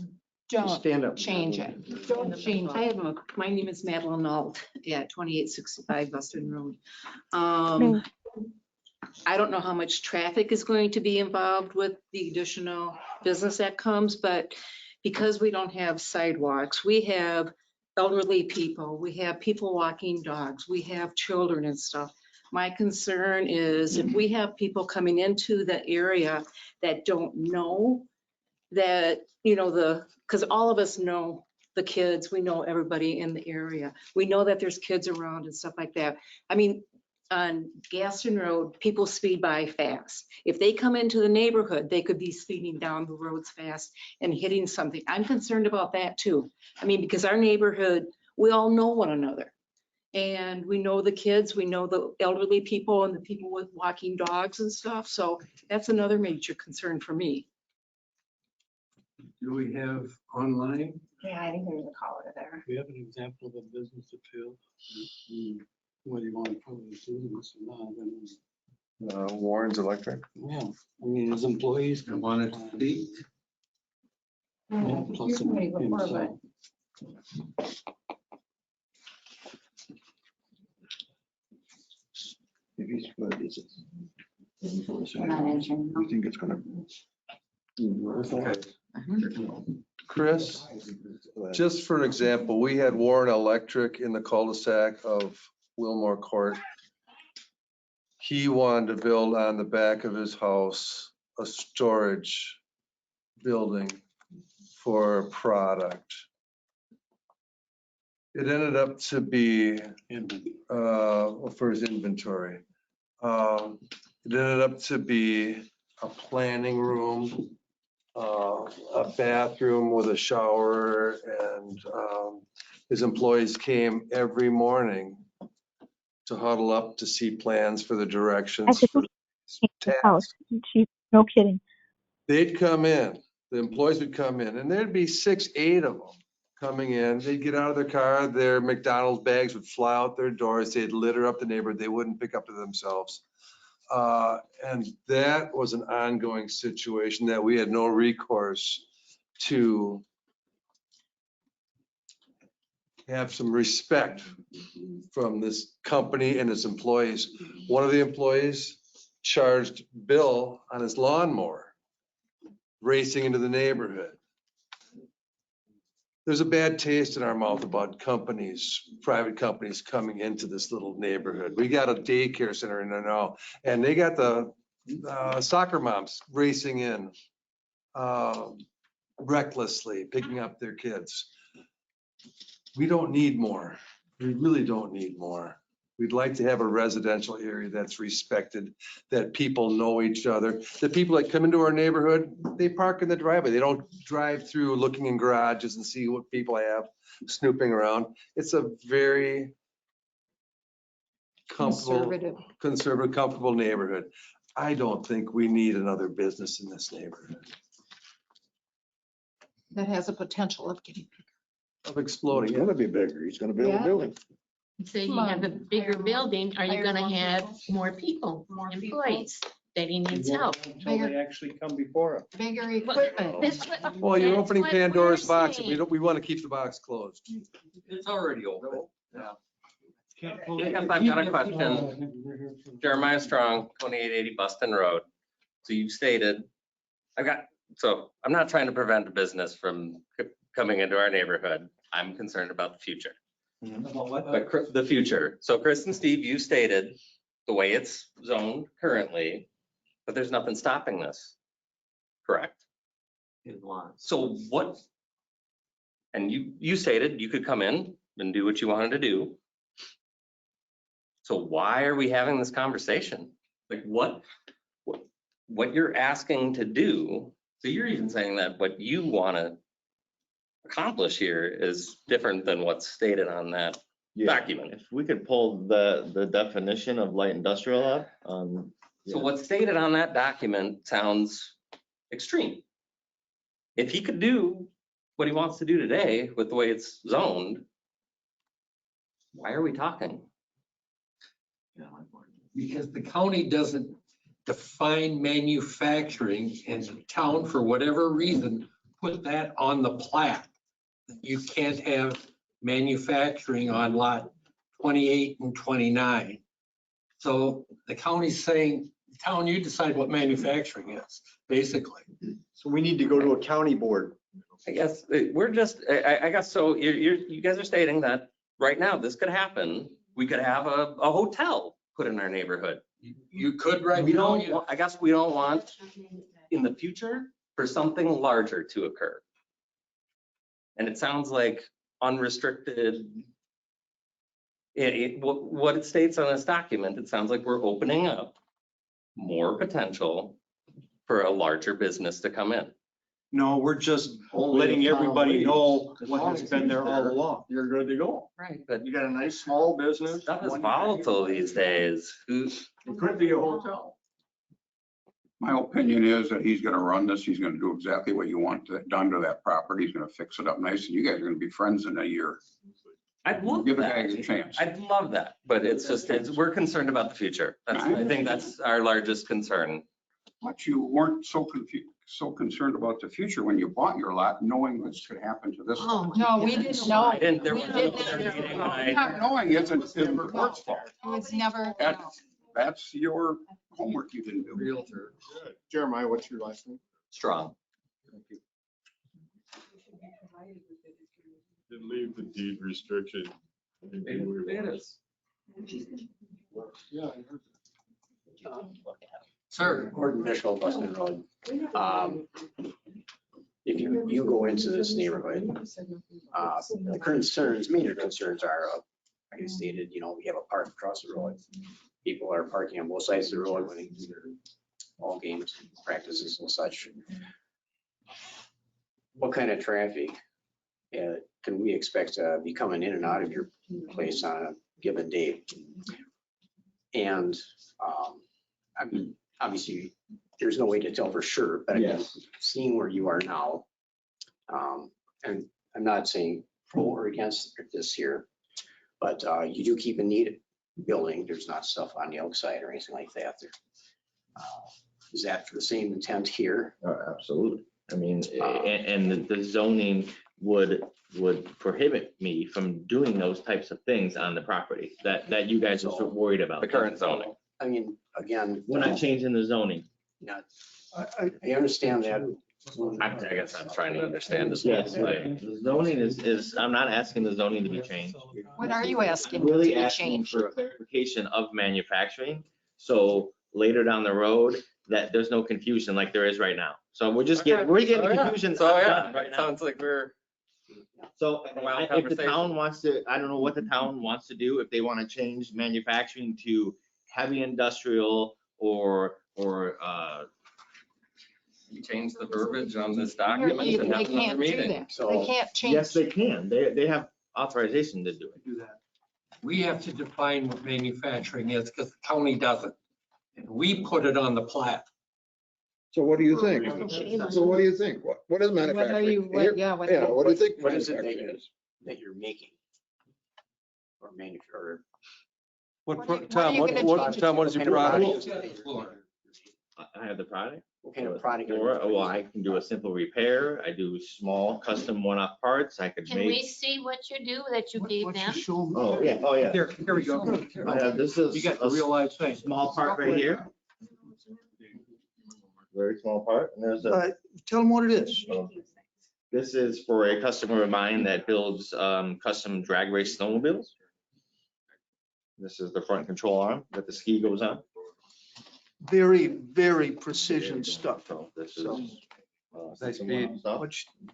Stand up. change it. Don't change I it. have my name is Madeline Ault at 2865 Western Road. I don't know how much traffic is going to be involved with the additional business that comes, but because we don't have sidewalks, we have elderly people, we have people walking dogs, we have children and stuff. My concern is if we have people coming into the area that don't know that, because all of us know the kids, we know everybody in the area. We know that there's kids around and stuff like that. I mean, on Gaston Road, people speed by fast. If they come into the neighborhood, they could be speeding down the roads fast and hitting something. I'm concerned about that too. I mean, because our neighborhood, we all know one another. And we know the kids, we know the elderly people and the people with walking dogs and stuff. So that's another major concern for me. Do we have online? Yeah, I didn't hear the caller there. We have an example of a business appeal. Whether you want to put it in business or not. Warren's Electric. Yeah, I mean, his employees. I wanted to speak. Yeah, plus himself. If he's good, is it? We're not answering. You think it's gonna? Chris, just for an example, we had Warren Electric in the cul-de-sac of Wilmore Court. He wanted to build on the back of his house a storage building for a product. It ended up to be for his inventory. It ended up to be a planning room, a bathroom with a shower, and his employees came every morning to huddle up to see plans for the directions. For the House. No kidding. They'd come in, the employees would come in, and there'd be 6, 8 of them coming in. They'd get out of their car, their McDonald's bags would fly out their doors, they'd litter up the neighborhood, they wouldn't pick up to themselves. And that was an ongoing situation that we had no recourse to have some respect from this company and its employees. One of the employees charged Bill on his lawnmower, racing into the neighborhood. There's a bad taste in our mouth about companies, private companies coming into this little neighborhood. We got a daycare center in there now, and they got the soccer moms racing in recklessly, picking up their kids. We don't need more. We really don't need more. We'd like to have a residential area that's respected, that people know each other. The people that come into our neighborhood, they park in the driveway. They don't drive through looking in garages and see what people have snooping around. It's a very conservative, comfortable neighborhood. I don't think we need another business in this neighborhood. That has a potential of getting Of exploding. He's gonna be bigger. He's gonna build Yeah. a building. So you Come have a on, bigger hire building, are you hire gonna more have people. more people, More people. employees that he needs help? Until they actually come before us. bigger equipment. That's what- Well, you're that's opening what Pandora's we're box, and saying. we want to keep the box closed. It's already open. I've got a question. Jeremiah Strong, 2880 Buston Road. So you've stated, I'm not trying to prevent a business from coming into our neighborhood. I'm concerned about the future. About what? But the future. So Chris and Steve, you stated the way it's zoned currently, but there's nothing stopping this. Correct? his lots. So what? And you stated you could come in and do what you wanted to do. So why are we having this conversation? Like what you're asking to do? So you're even saying that what you want to accomplish here is different than what's stated on that document. If we could pull the definition of light industrial up. So what's stated on that document sounds extreme. If he could do what he wants to do today with the way it's zoned, why are we talking? Because the county doesn't define manufacturing, and the town, for whatever reason, put that on the plat. You can't have manufacturing on lot 28 and 29. So the county's saying, town, you decide what manufacturing is, basically. So we need to go to a county board. I guess we're just, I guess, so you guys are stating that right now this could happen. We could have a hotel put in our neighborhood. You could right We now. don't, I guess we don't want in the future for something larger to occur. And it sounds like unrestricted, what it states on this document, it sounds like we're opening up more potential for a larger business to come in. No, we're just Only letting if Tom everybody leaves. know As what long has as been he's there all there, along. You're good to go. Right, but You got a nice small business. stuff is one- volatile these days. It could be a hotel. My opinion is that he's gonna run this, he's gonna do exactly what you want done to that property, he's gonna fix it up nice, and you guys are gonna be friends in a year. I'd love Give the that. guy a chance. I'd love that, but it's just, we're concerned about the future. I think that's our largest concern. But you weren't so concerned about the future when you bought your lot, knowing this could happen to this. Oh, no, we didn't know. I didn't, there We was didn't another know. meeting, and Not knowing isn't the court's fault. It was never. That's your homework you didn't do. Realtor. Jeremiah, what's your last name? Strong. Didn't leave the deed restriction. It is. Sir. Gordon Mitchell, Buston Road. If you go into this neighborhood, the concerns, major concerns are, like I stated, we have a park across the road. People are parking on both sides of the road when they do their ball games, practices and such. What kind of traffic can we expect to be coming in and out of your place on a given day? And I mean, obviously, there's no way to tell for sure, but seeing where you are now, and I'm not saying pro or against this here, but you do keep a neat building. There's not stuff on the outside or anything like that there. Is that for the same intent here? Absolutely. I mean, and the zoning would prohibit me from doing those types of things on the property that you guys are so worried about. The current zoning. I mean, again. We're not changing the zoning. I understand that. I guess I'm trying to understand this. Yes, the zoning is, I'm not asking the zoning to be changed. What are you asking I'm to really be asking changed? for a clarification of manufacturing. So later down the road, that there's no confusion like there is right now. So we're getting confusion. So yeah, right it now. sounds like we're. So Wild if the conversation. town wants to, I don't know what the town wants to do, if they want to change manufacturing to heavy industrial or Change the verbiage on this document They and have another can't do meeting. that. They can't change. yes, they can. They have authorization to do it. We have to define what manufacturing is because the county doesn't. And we put it on the plat. So what do you think? So what do you think? What is What are manufacturing? you, what, yeah, what? What do you think What is it manufacturing is? that you're making? Or manufacturing? Tom, what is your product? I have the product. What kind of product? are you Or, well, I can do a simple repair. I do small custom one-off parts. I could Can we make. see what you do that you gave them? Oh, yeah, oh, yeah. Here we go. This is You got the real life thing. small part right here. Very small part. And there's a, Tell them what it is. this is for a customer of mine that builds custom drag race snowmobiles. This is the front control arm that the ski goes on. Very, very precision stuff. So this So- is Nice system bead. stuff.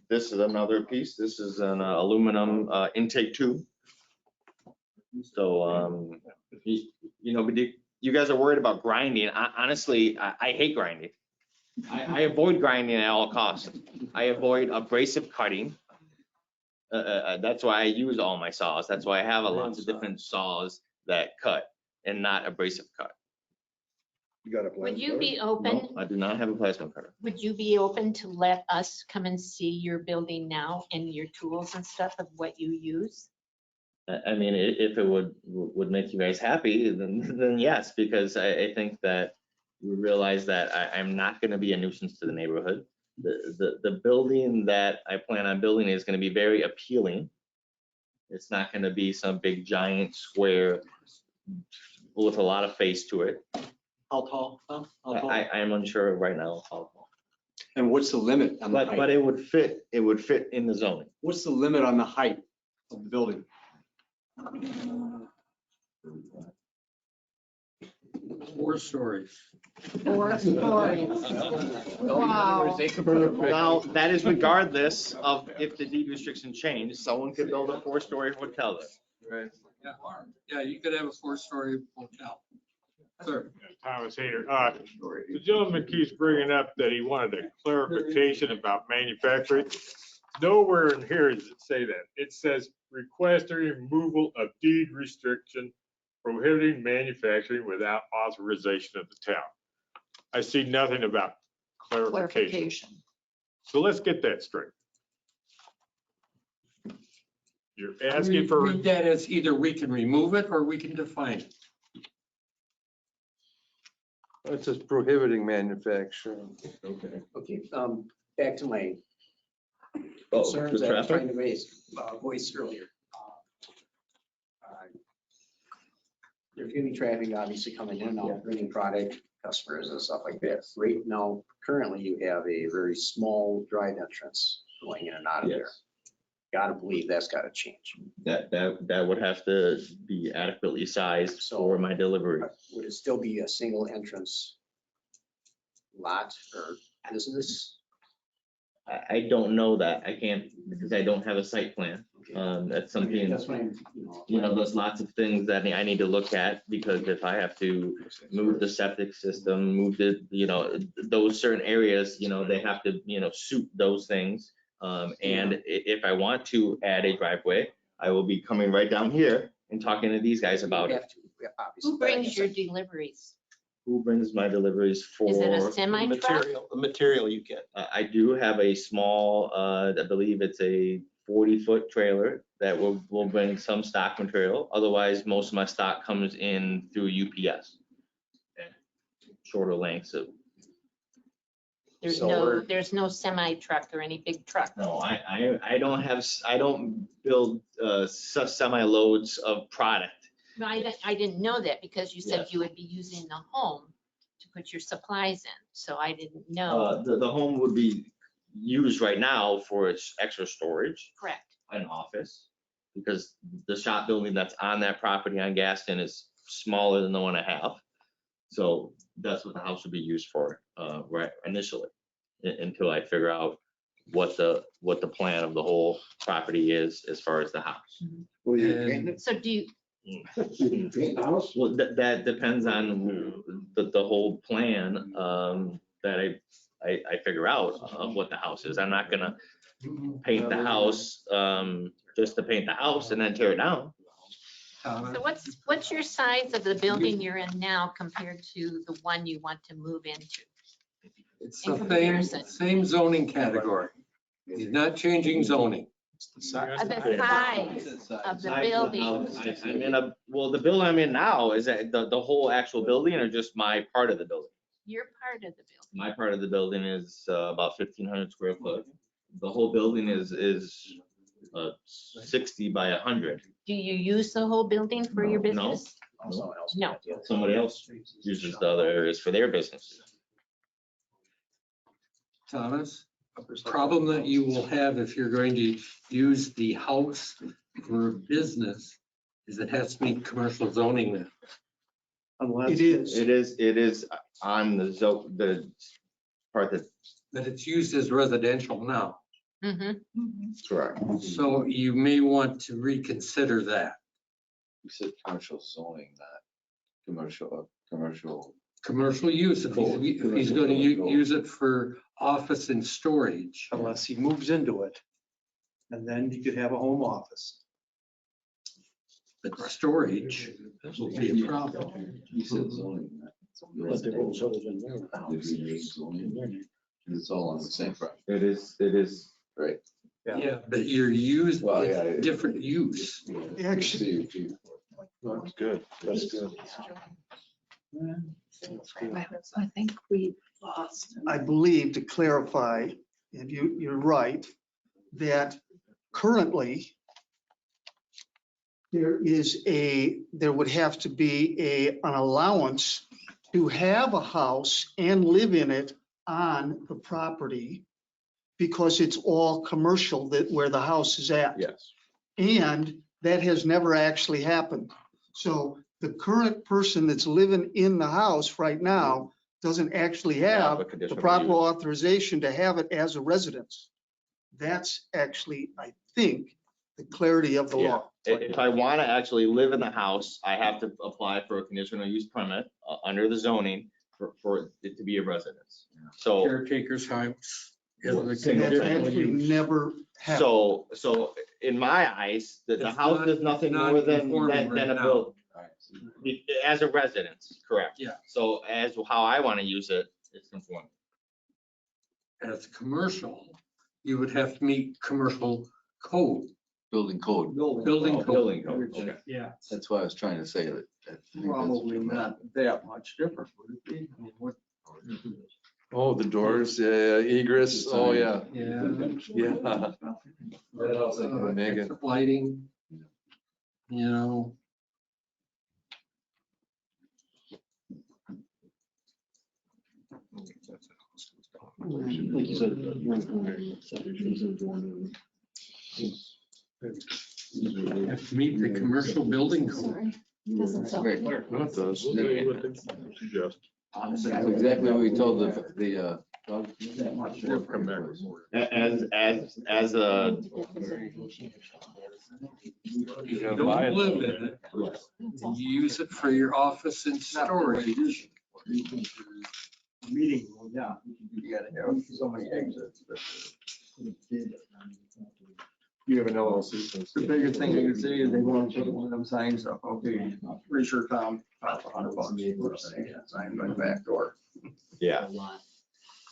This is another piece. This is an aluminum intake tube. So, but you guys are worried about grinding. Honestly, I hate grinding. I avoid grinding at all costs. I avoid abrasive cutting. That's why I use all my saws. That's why I have lots of different saws that cut and not abrasive cut. You got a Would you be open, No, I do not have a plasma cutter. would you be open to let us come and see your building now and your tools and stuff of what you use? I mean, if it would make you guys happy, then yes, because I think that you realize that I'm not going to be a nuisance to the neighborhood. The building that I plan on building is going to be very appealing. It's not going to be some big giant square with a lot of face to it. How tall? How tall? I am unsure right now how tall. And what's the limit on the height? But it would fit in the zoning. What's the limit on the height of the building? 4 stories. 4 stories. Wow. Now, that is regardless of if the deed restriction changed, someone could build a 4-story hotel there. Right. Yeah, you could have a 4-story hotel. Sir. Thomas Hayter. The gentleman keeps bringing up that he wanted a clarification about manufacturing. Nowhere in here does it say that. It says request the removal of deed restriction prohibiting manufacturing without authorization of the town. I see nothing about clarification. So let's get that straight. You're asking for. Read that as either we can remove it or we can define it. It says prohibiting manufacturing. Okay, back to my Oh, concerns the that I was traffic? trying to voice earlier. There's gonna be traffic obviously coming in and out, bringing product, customers and stuff like that. Right now, currently you have a very small drive entrance going in and out of there. Yes. Gotta believe that's gotta change. That would have to be adequately sized for my delivery. Would it still be a single entrance lot or business? I don't know that. I can't, because I don't have a site plan. That's something, That's what I'm, there's lots of things that I need to look at, because if I have to move the septic system, move those certain areas, they have to, suit those things. And if I want to add a driveway, I will be coming right down here and talking to these guys about it. Who brings your deliveries? Who brings my deliveries for? Is it a semi truck? The material you get. I do have a small, I believe it's a 40-foot trailer that will bring some stock material. Otherwise, most of my stock comes in through UPS. Shorter lengths of. There's no semi truck or any big truck. No, I don't build semi loads of product. No, I didn't know that because you said Yes. you would be using the home to put your supplies in. So I didn't know. The home would be used right now for its extra storage, Correct. an office, because the shop building that's on that property on Gaston is smaller than the one I have. So that's what the house would be used for, right initially, until I figure out what the plan of the whole property is as far as the house. So do you, Well, that depends on the whole plan that I figure out of what the house is. I'm not gonna paint the house just to paint the house and then tear it down. so what's your size of the building you're in now compared to the one you want to move into? It's In the comparison. same zoning category. He's not changing zoning. The size of the building. The building I'm in now, is that the whole actual building or just my part of the building? You're part of the building. My part of the building is about 1,500 square foot. The whole building is 60 by 100. Do you use the whole building for your business? No. Somebody else uses the other areas for their business. Thomas, a problem that you will have if you're going to use the house for business is it has to meet commercial zoning then. It is. It is on the part that, But it's used as residential now. correct. So you may want to reconsider that. You said commercial zoning, not commercial. Commercial use, if he's going to use it for office and storage. Unless he moves into it. And then you could have a home office. But storage will be a problem. You said zoning. But the whole zone's in there. It's all on the same property. It is. Right. Yeah, but you're used, Well, yeah, it's different use. Actually, That's good. That's good. I think we lost. I believe to clarify, and you're right, that currently there would have to be an allowance to have a house and live in it on the property because it's all commercial where the house is at. Yes. And that has never actually happened. So the current person that's living in the house right now doesn't actually have a the conditional proper use. authorization to have it as a residence. That's actually, I think, the clarity of the Yeah. law. If I want to actually live in the house, I have to apply for a conditional use permit under the zoning for it to be a residence. So, Caretaker's house. is the That conditional actually use. never happened. so in my eyes, the It's house not- is nothing not more than conforming right a now. building. As a residence, correct. Yeah. So as how I want to use it, it's conforming. As commercial, you would have to meet commercial code, Building code. building code. Building code, okay. Yeah. That's why I was trying to say that. Probably not that much different, would it be? I mean, what? Oh, the doors, egress, oh, yeah. Yeah. Yeah. Megan. Extra lighting, you know. Like you said. Have to meet the commercial building code. Doesn't sound Right. clear. No, it does. That's exactly what we told the. As a, You don't live in it. You use it for your office and storage. Meeting, well, yeah, you gotta have so many exits. You have an LLC. The bigger thing you can see is they want to put one of them signs up, okay, pretty sure Tom, $100. Sign by the back door. yeah.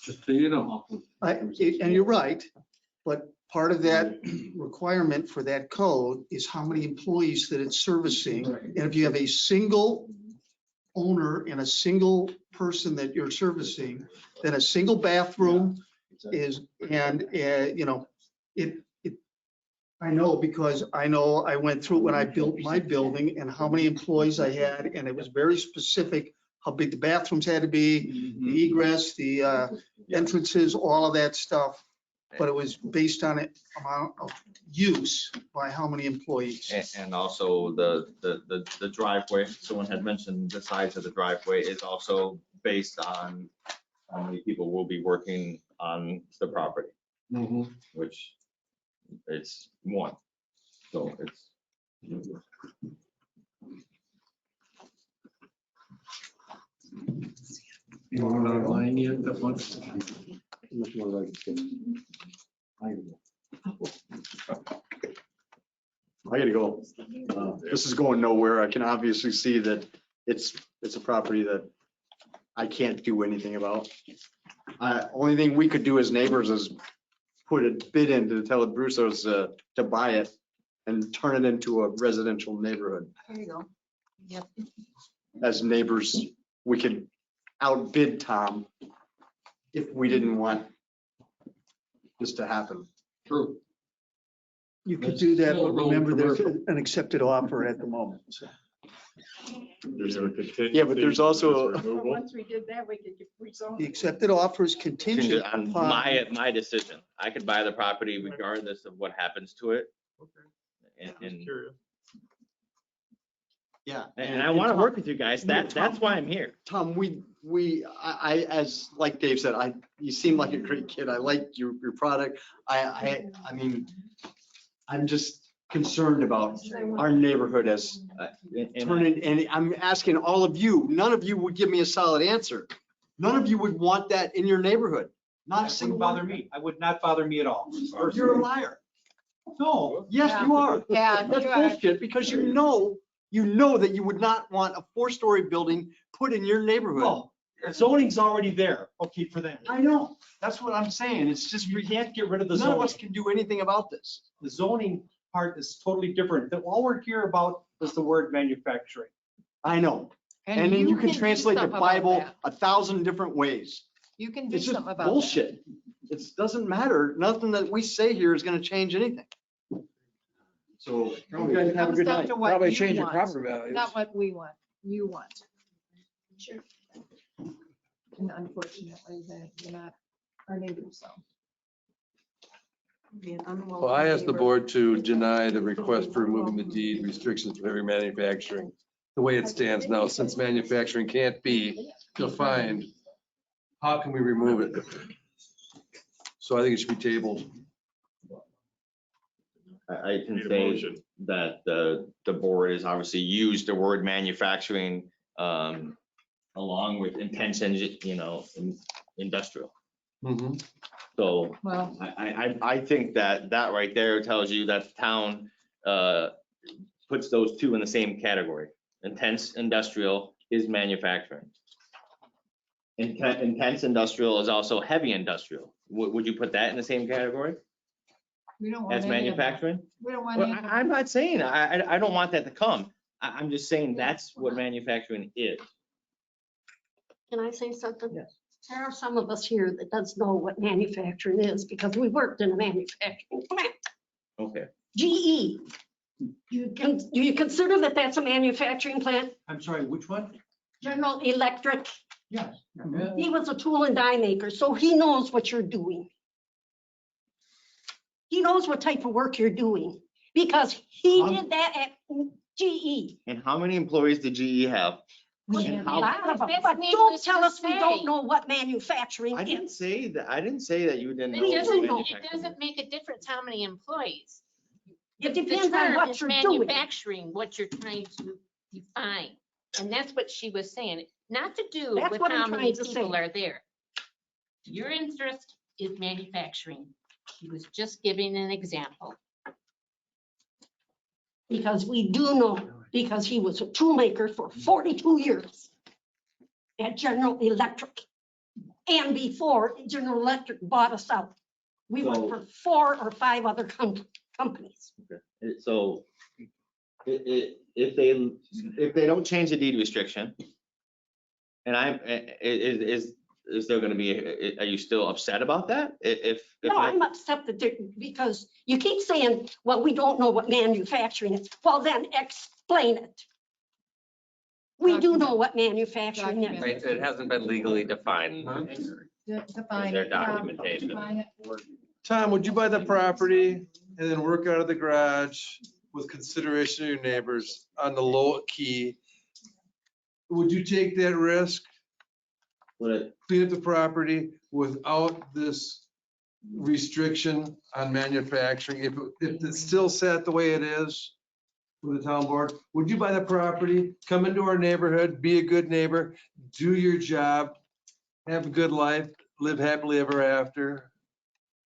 Just so you know. And you're right, but part of that requirement for that code is how many employees that it's servicing. And if you have a single owner and a single person that you're servicing, then a single bathroom is, and, I know because I went through when I built my building and how many employees I had, and it was very specific how big the bathrooms had to be, the egress, the entrances, all of that stuff. But it was based on it amount of use by how many employees. And also the driveway, someone had mentioned the size of the driveway is also based on how many people will be working on the property, which it's one. So it's. You want online yet that wants to? I gotta go. This is going nowhere. I can obviously see that it's a property that I can't do anything about. Only thing we could do as neighbors is put a bid in to tell the Brussos to buy it and turn it into a residential neighborhood. There you go. Yep. As neighbors, we could outbid Tom if we didn't want this to happen. True. You could do that, but remember, there's an accepted offer at the moment. so. Yeah, but there's also, Once we did that, we could rezone. The accepted offer is contingent On upon. my decision. I could buy the property regardless of what happens to it. And Yeah. And I want to work with you guys. That's why I'm here. Tom, as like Dave said, you seem like a great kid. I like your product. I mean, I'm just concerned about our neighborhood as turning, and I'm asking all of you, none of you would give me a solid answer. None of you would want that in your neighborhood. Not a That single wouldn't bother one. me. I would not bother me at all. You're a liar. No, yes, you are. Yeah, That's you are. bullshit because you know that you would not want a 4-story building put in your neighborhood. Well, zoning's already there, okay, for that. I know. That's what I'm saying. It's just, You can't get rid of the none of zoning. us can do anything about this. The zoning part is totally different. All we're here about is the word manufacturing. I know. And then you can do translate the something about Bible that. 1,000 different ways. You can do It's just something about that. bullshit. It doesn't matter. Nothing that we say here is going to change anything. So you guys have a good Comes down night. to what Probably you change your want, property values. Not what we want, you want. Sure. And unfortunately, you're not our neighbors, so. Well, I asked the board to deny the request for removing the deed restrictions for heavy manufacturing. The way it stands now, since manufacturing can't be defined, how can we remove it? So I think it should be tabled. I can Need a say motion. that the board has obviously used the word manufacturing along with intense, industrial. Mhm. So Well, I think that right there tells you that the town puts those two in the same category. Intense industrial is manufacturing. Intense industrial is also heavy industrial. Would you put that in the same category we don't want as any of that. manufacturing? We don't want Well, any of that. I'm not saying, I don't want that to come. I'm just saying that's what manufacturing is. Can I say something? Yes. There are some of us here that does know what manufacturing is because we worked in a manufacturing plant. Okay. GE. Do you consider that that's a manufacturing plant? I'm sorry, which one? General Electric. Yes. He was a tool and die maker, so he knows what you're doing. He knows what type of work you're doing because he did that at GE. And how many employees did GE have? A And how- lot of them, That's but needless don't tell to us we say. don't know what manufacturing I didn't is. say that, I didn't say that you didn't know. It what doesn't, it manufacturing doesn't make a difference how many employees. It The depends on term what is you're doing. manufacturing, what you're trying to define. And that's what she was saying, not to do That's with what how I'm many trying to people say. are there. Your interest is manufacturing. She was just giving an example. Because we do know, because he was a toolmaker for 42 years at General Electric. And before General Electric bought us out, we worked for 4 or 5 other companies. So if they don't change the deed restriction, and is there gonna be, are you still upset about that? If No, I'm upset that because you keep saying, well, we don't know what manufacturing is. Well, then explain it. We do know what manufacturing is. Right, it hasn't been legally defined. Define Their it, yeah, documentation. define it. Tom, would you buy the property and then work out of the garage with consideration of your neighbors on the low key? Would you take that risk? Clean up the property without this restriction on manufacturing? If it's still set the way it is with the town board, would you buy the property, come into our neighborhood, be a good neighbor, do your job, have a good life, live happily ever after?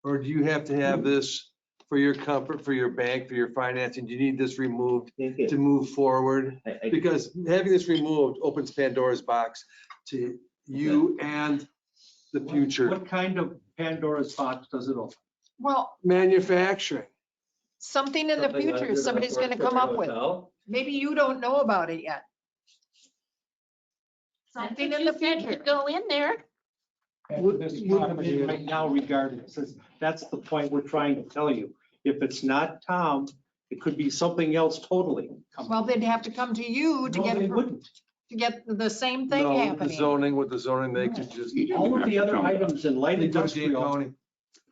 Or do you have to have this for your comfort, for your bank, for your financing? Do you need this removed to move forward? Because having this removed opens Pandora's box to you and the future. What kind of Pandora's box does it open? Well, Manufacturing. something in the future somebody's gonna come up with. Maybe you don't know about it yet. Something in the future. Go in there. This property right now regardless, that's the point we're trying to tell you. If it's not Tom, it could be something else totally. Well, they'd have to come to you to No, get, they wouldn't. to get the same thing No, the happening. zoning, with the zoning, they could just. All of the other items in light They do it, industrial County.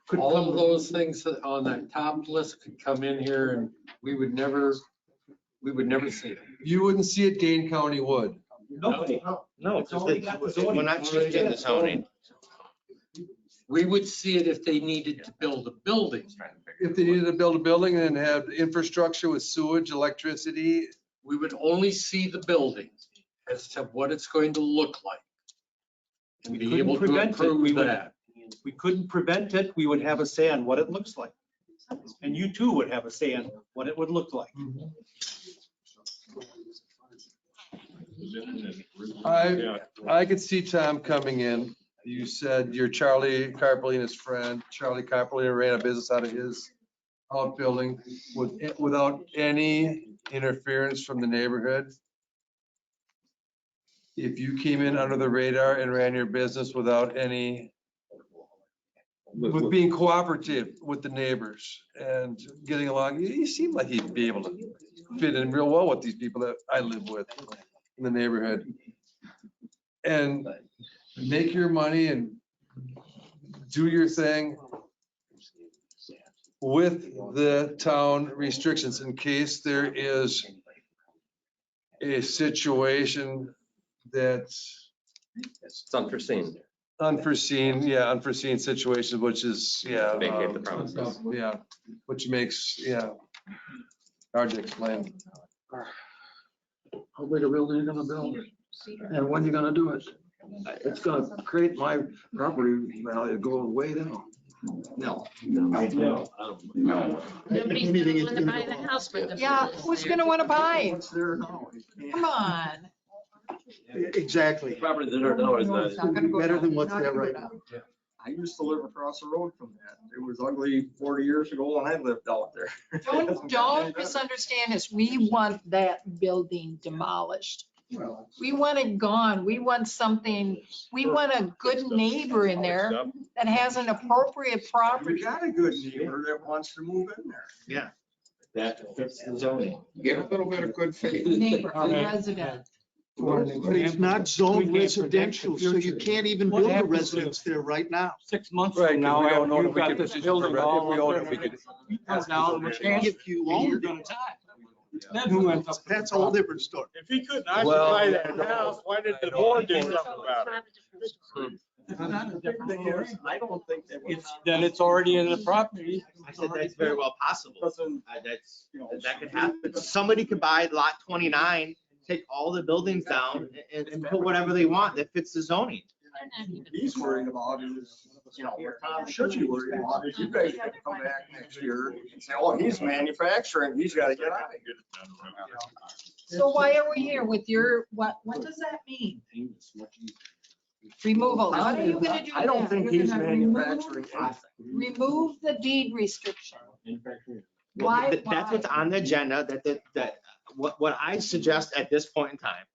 could All come of those things on that top list could come in here and we would never see them. You wouldn't see it, Dane County would. No, because we're not changing the zoning. We would see it if they needed to build a building. If they needed to build a building and have infrastructure with sewage, electricity, We would only see the building as to what it's going to look like. And We be couldn't able to prevent it. We improve would- that. We couldn't prevent it. We would have a say on what it looks like. And you too would have a say on what it would look like. I could see Tom coming in. You said you're Charlie Carpolina's friend. Charlie Carpolina ran a business out of his outbuilding without any interference from the neighborhood. If you came in under the radar and ran your business without any, with being cooperative with the neighbors and getting along, you seem like you'd be able to fit in real well with these people that I live with in the neighborhood. And make your money and do your thing with the town restrictions in case there is a situation that's It's unforeseen. unforeseen situations, which is, Vacate the premises. which makes, hard to explain. How big a building are you gonna build? And when you gonna do it? It's gonna create my property value go way down. No. Nobody's gonna wanna buy the house with the Yeah, business who's there. gonna wanna buy? What's there now? Come on. Exactly. Property that are now is It's not gonna go Better down. than what's Not there gonna right go now. down. I used to live across the road from that. It was ugly 40 years ago when I lived out there. Don't misunderstand us. We want that building demolished. We want it gone. We want something, we want a good neighbor in there that has an appropriate We property. got a good neighbor that wants to move in there. Yeah. That fits the zoning. Get a little bit of good faith. Neighbor, a resident. But it's not zoned residential, so you can't even build a residence there right now. 6 months Right, from 'cause now, we don't after know if you've we got could this petition building for- all if we own up it, we there, could you come down and chance If you own you're it, gonna die. Then who ends up? with the that's a whole different story. If he couldn't Well- occupy that house, why did the board do something about it? It's not a different story. I don't think that was. It's that it's already in the property. I said that's very well possible. Doesn't, That's, that could happen. Somebody could buy lot 29, take all the buildings down and put whatever they want that fits the zoning. he's worried about is, what Tom should be worried about is you guys have to come back next year and say, oh, he's manufacturing, he's gotta get out of here. So why are we here with your, what does that mean? Removal. What are you gonna do? I don't then? think You're he's gonna manufacturing anything. Remove the deed restriction. Why? That's what's on the agenda, what I suggest at this point in time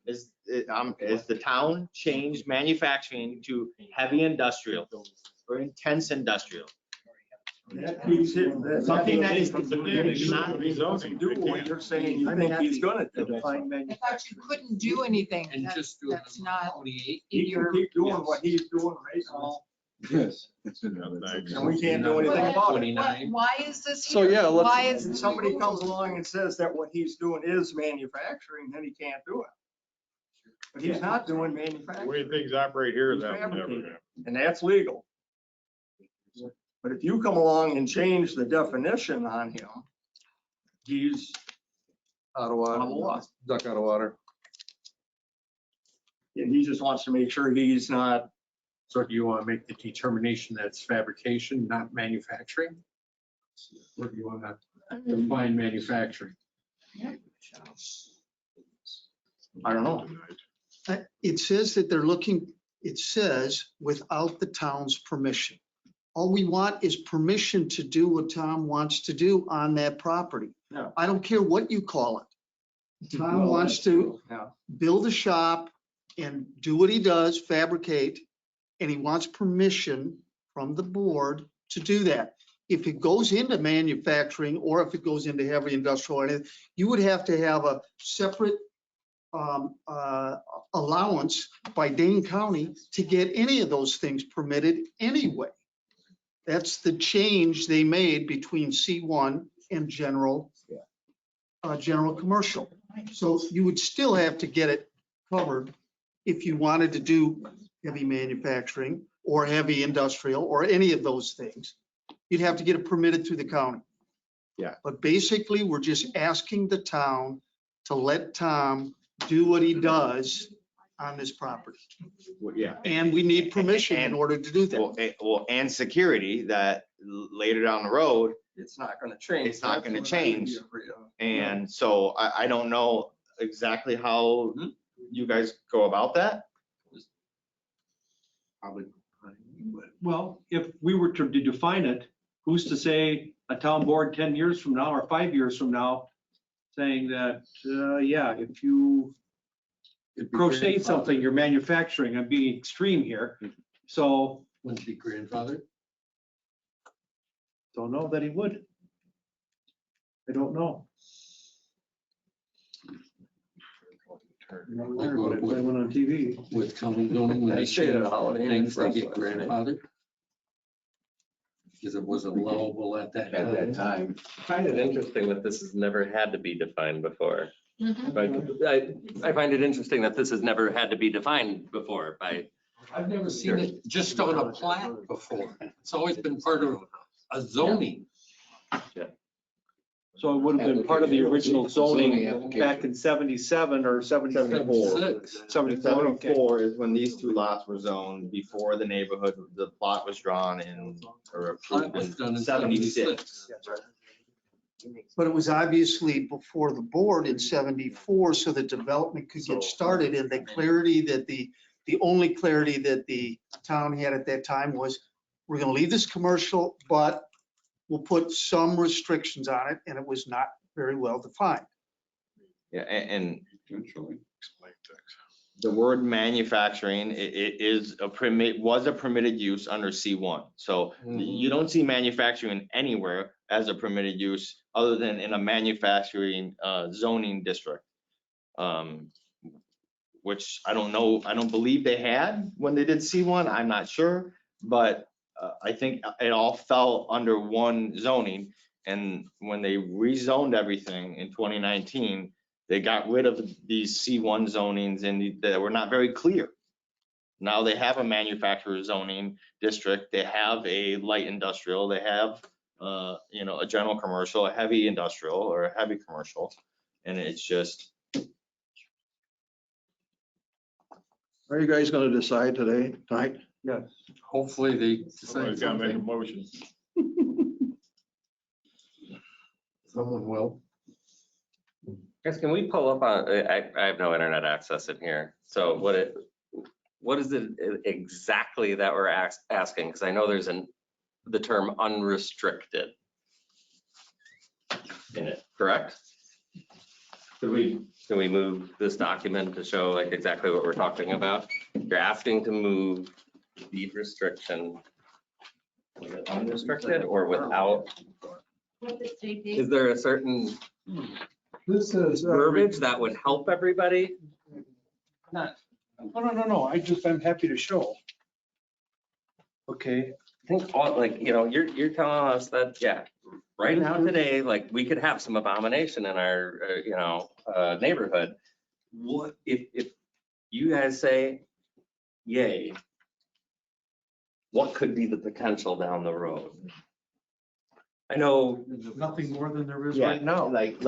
is the town change manufacturing to heavy industrial or intense industrial. That keeps it. Something that is- Do what you're saying you think he's gonna do. I thought you couldn't do anything. And just do it That's not 28. in He can your. keep doing what he's doing right now. Yes. And we can't do anything about it. Why is this So, here? yeah, let's- Why is? If somebody comes along and says that what he's doing is manufacturing, then he can't do it. But he's not doing The way manufacturing, things operate here is He's that. fabricating. and that's legal. But if you come along and change the definition on him, he's Out of water, out of luck. duck out of water. And he just wants to make sure he's not, So do you want to make the determination that it's fabrication, not manufacturing? Or do you want to define manufacturing? I don't know. It says that they're looking, it says without the town's permission. All we want is permission to do what Tom wants to do on that property. Yeah. I don't care what you call it. Tom wants to Yeah. build a shop and do what he does, fabricate, and he wants permission from the board to do that. If it goes into manufacturing or if it goes into heavy industrial, or anything, you would have to have a separate allowance by Dane County to get any of those things permitted anyway. That's the change they made between C1 and general commercial. So you would still have to get it covered if you wanted to do heavy manufacturing or heavy industrial or any of those things. You'd have to get it permitted through the county. Yeah. But basically, we're just asking the town to let Tom do what he does on this property. Yeah. And we need permission in order to do that. Well, and security that later down the road, It's not gonna change. it's not gonna change. And so I don't know exactly how you guys go about that. Probably. Well, if we were to define it, who's to say a town board 10 years from now or 5 years from now saying that, yeah, if you crochet something, you're manufacturing, I'm being extreme here. So. Wouldn't be grandfather? Don't know that he would. I don't know. I went on TV. With county zoning, when I they stayed at a changed Holiday Inn things, they Express get last night. grandfather. Because it was allowable at that At that time. time. I find it interesting that this has never had to be defined before. Mhm. I find it interesting that this has never had to be defined before by. I've never seen it just on a plat before. It's always been part of a zoning. So it would have been part of the original zoning application. back in 77 or 74. 74, okay. 74 is when these two lots were zoned before the neighborhood, the plot was drawn in, or approved Plat was done in in 76. But it was obviously before the board in 74, so the development could get started, and the clarity that the only clarity that the town had at that time was, we're gonna leave this commercial, but we'll put some restrictions on it, and it was not very well defined. Yeah, and the word manufacturing, it is a permit, was a permitted use under C1. So you don't see manufacturing anywhere as a permitted use other than in a manufacturing zoning district. Which I don't know, I don't believe they had when they did C1, I'm not sure. But I think it all fell under one zoning. And when they rezoned everything in 2019, they got rid of these C1 zonings and they were not very clear. Now they have a manufacturer zoning district, they have a light industrial, they have, you know, a general commercial, a heavy industrial or a heavy commercial. And it's just. Are you guys gonna decide tonight? Yes. Hopefully they Somebody's decide gotta make a something. motion. Someone will. Guys, can we pull up on, I have no internet access in here. So what is it exactly that we're asking? Because I know there's the term unrestricted in it, correct? Can we move this document to show like exactly what we're talking about? You're asking to move deed restriction. Was it unrestricted or without? Is there a certain This is. verbiage that would help everybody? No. I'm happy to show. Okay. I think like, you know, you're telling us that, yeah, right now today, like we could have some abomination in our, you know, neighborhood. What if you guys say, yay, what could be the potential down the road? I know. Nothing more than there is Yeah, right now. like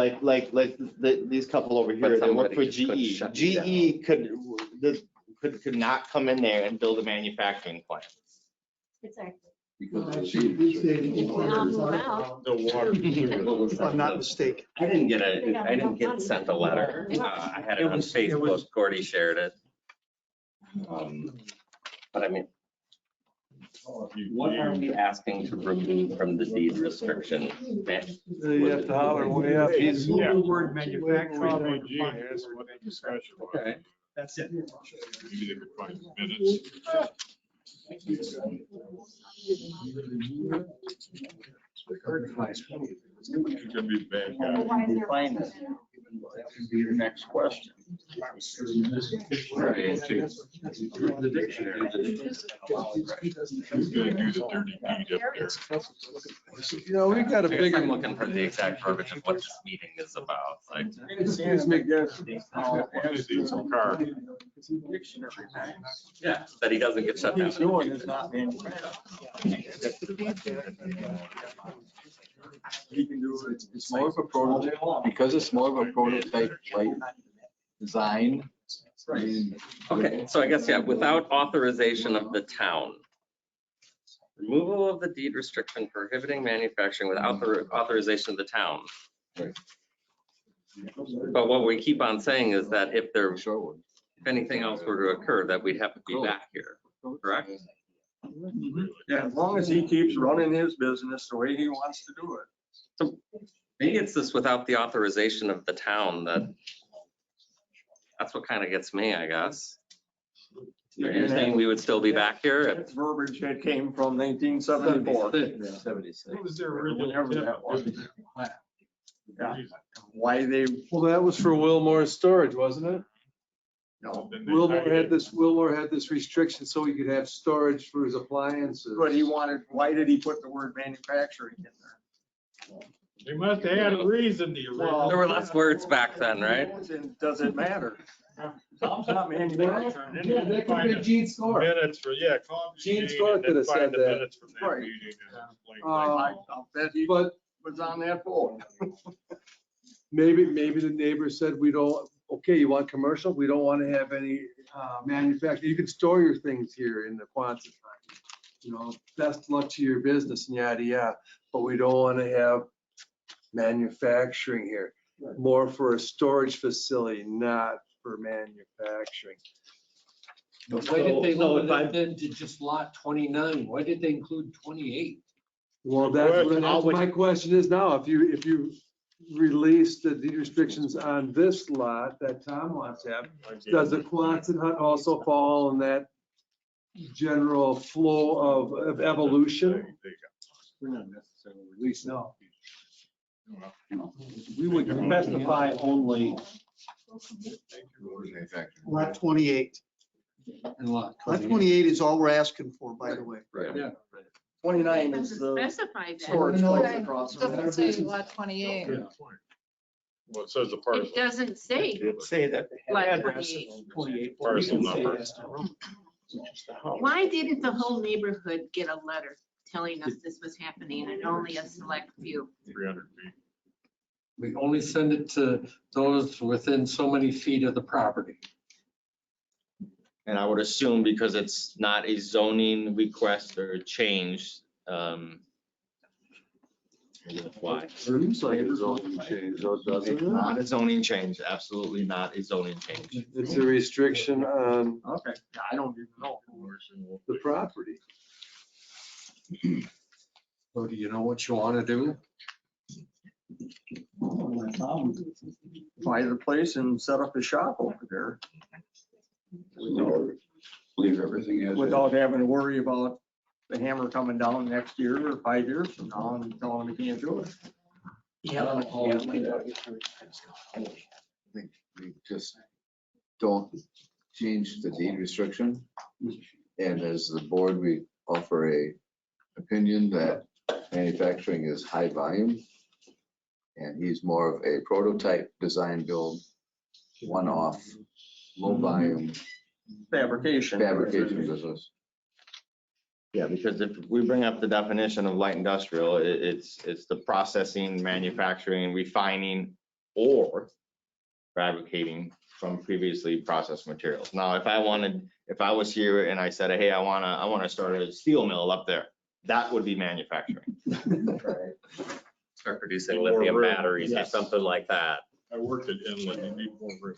these couple over here But that work for somebody just could GE. shut you GE could not come in there and build a manufacturing plant. Exactly. If I'm not mistaken. I didn't get sent a letter. I had it on Facebook. Gordy shared it. But I mean, what are we asking to remove from the deed restriction? You have to holler way up. He's. Yeah. The word manufacturing. GE has what the discussion was. Okay. That's it. Maybe they could find minutes. He's gonna be the bad guy. That would be your next question. The dictionary. You know, we got a I guess bigger. I'm looking for the exact verbiage of what this meeting is about. Like, Excuse me, guys. yeah, that he doesn't get shut down. He's doing is not manufacturing. He can do it. It's more of a prototype, because it's more of a prototype like design. Okay, so I guess, yeah, without authorization of the town. Removal of the deed restriction prohibiting manufacturing without the authorization of the town. But what we keep on saying is that if there, if anything else were to occur, that we'd have to be back here, correct? Yeah, as long as he keeps running his business the way he wants to do it. So maybe it's this without the authorization of the town that's what kind of gets me, I guess. You're saying we would still be back here? That's verbiage that came from 1974. 76. Who was there whenever that was. Yeah. Why they, Well, that was for Wilmore Storage, wasn't it? no, Wilmore had this restriction so he could have storage for his appliances. but he wanted, why did he put the word manufacturing in there? They must have had a reason to. There were less words back then, right? Does it matter? Tom's not manufacturing. Yeah, that could be Gene Score. Minutes for, yeah. call Gene Gene Score and could then have said find the that. minutes from that Right. meeting and explain I'll bet he But was on that phone. maybe the neighbor said, we don't, okay, you want commercial? We don't want to have any manufacturing. You can store your things here in the Quonset time. You know, best luck to your business and yada, yada. But we don't want to have manufacturing here. More for a storage facility, not for manufacturing. Why did they limit it then to just lot 29? Why did they include 28? Well, that's my question is now, if you release the deed restrictions on this lot that Tom wants to have, does the Quonset hut also fall in that general flow of evolution? We're not necessarily releasing. No. We would specify only Lot 28. And lot Lot 28 is all we're asking for, by the way. Right. Yeah. 29 It is doesn't the specify that. storage place across. the Doesn't say lot 28. Well, it says the It parcel. doesn't say It'd say that. lot address 28. Parcel number. Why didn't the whole neighborhood get a letter telling us this was happening and only a select few? 300 feet. We only send it to those within so many feet of the property. And I would assume because it's not a zoning request or change, why? Seems like a zoning change, though, doesn't it? Not a zoning change, absolutely not a zoning change. It's a restriction on Okay, I don't even know. the property. So do you know what you want to do? Buy the place and set up a shop over there Leave everything as. without having to worry about the hammer coming down next year or 5 years from now and telling them you can't do it. I think we just don't change the deed restriction. And as the board, we offer a opinion that manufacturing is high volume. And he's more of a prototype design build, one-off, low volume Fabrication. business. Yeah, because if we bring up the definition of light industrial, it's the processing, manufacturing, refining, or fabricating from previously processed materials. Now, if I was here and I said, hey, I wanna start a steel mill up there, that would be manufacturing. Start producing lithium batteries or Yes. something like that. I worked at Inlet, you need more room.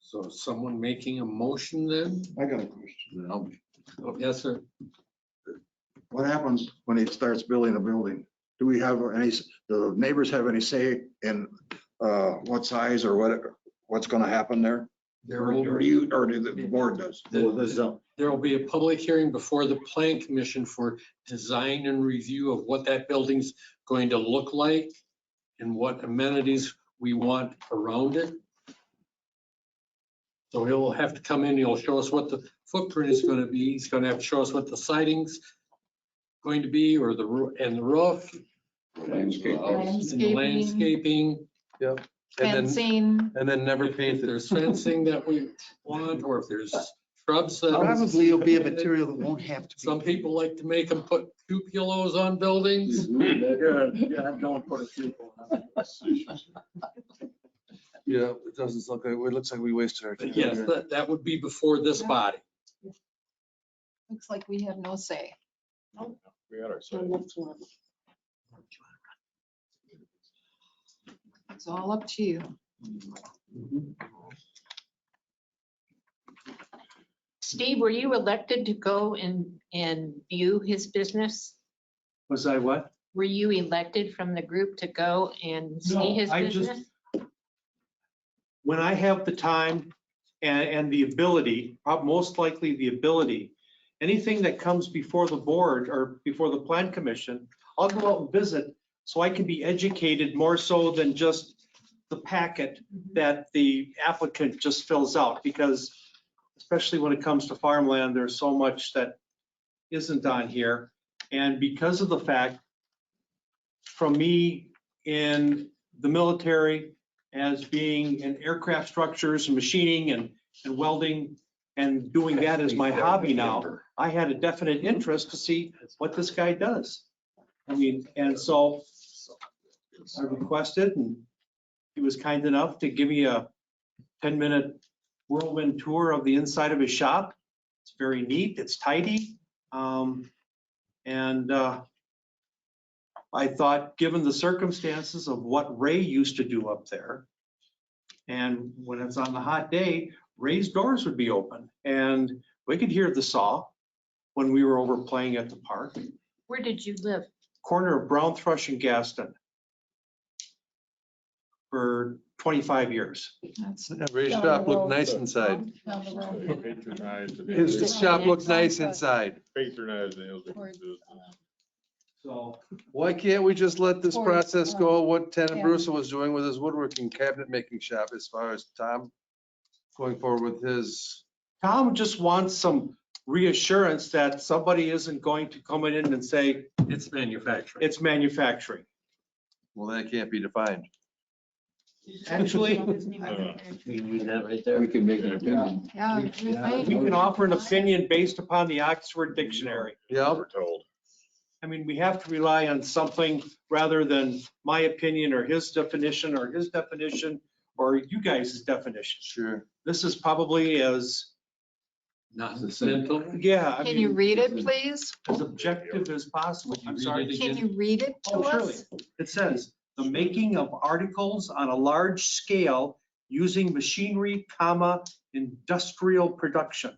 So is someone making a motion then? I got a question. Oh, yes, sir. What happens when he starts building a building? Do we have any, the neighbors have any say in what size or what's gonna happen there? Or you, or do the board does? There will be a public hearing before the Plan Commission for design and review of what that building's going to look like. and what amenities we want around it. So he'll have to come in, he'll show us what the footprint is gonna be. He's gonna have to show us what the siding's going to be, or the roof, Landscape. and the landscaping. Yep. And then, Fencing, and then never If paint it. there's fencing that we want, or if there's shrubs that. Probably it'll be a material that won't have to be. Some people like to make them put cupolas on buildings. Yeah, don't put a cupola on it. Yeah, it doesn't look like, it looks like we wasted our time. But yes, that would be before this body. looks like we have no say. We got our say. It's all up to you. Steve, were you elected to go and view his business? Was I what? Were you elected from the group to go and see No, his I just- business? When I have the time and the ability, most likely the ability, anything that comes before the board or before the plan commission, I'll go out and visit so I can be educated more so than just the packet that the applicant just fills out. Because especially when it comes to farmland, there's so much that isn't on here. And because of the fact, from me in the military, as being in aircraft structures and machining and welding and doing that as my hobby now, I had a definite interest to see what this guy does. I mean, and so I requested, and he was kind enough to give me a 10-minute whirlwind tour of the inside of his shop. It's very neat, it's tidy. I thought, given the circumstances of what Ray used to do up there, and when it's on the hot day, Ray's doors would be open, and we could hear the saw when we were over playing at the park. Where did you live? Corner of Brown Thrush and Gaston for 25 years. Ray's shop looked nice inside. Patronize the- His shop looked nice inside. Patronize the- So Why can't we just let this process go, what Ted and Yeah. Bruce was doing with his woodworking cabinet making shop as far as Tom going forward with his? Tom just wants some reassurance that somebody isn't going to come in and say It's manufacturing. it's manufacturing. Well, that can't be defined. Actually, We can use that right there. We can make an opinion. Yeah. we can offer an opinion based upon the Oxford Dictionary. Yeah, We're told. I mean, we have to rely on something rather than my opinion or his definition or you guys' definition. sure. This is probably as, Not mental. yeah, I Can you mean, read it, please? as objective as possible. I'm sorry. Can you read it to Oh, surely. us? It says, the making of articles on a large scale using machinery, industrial production.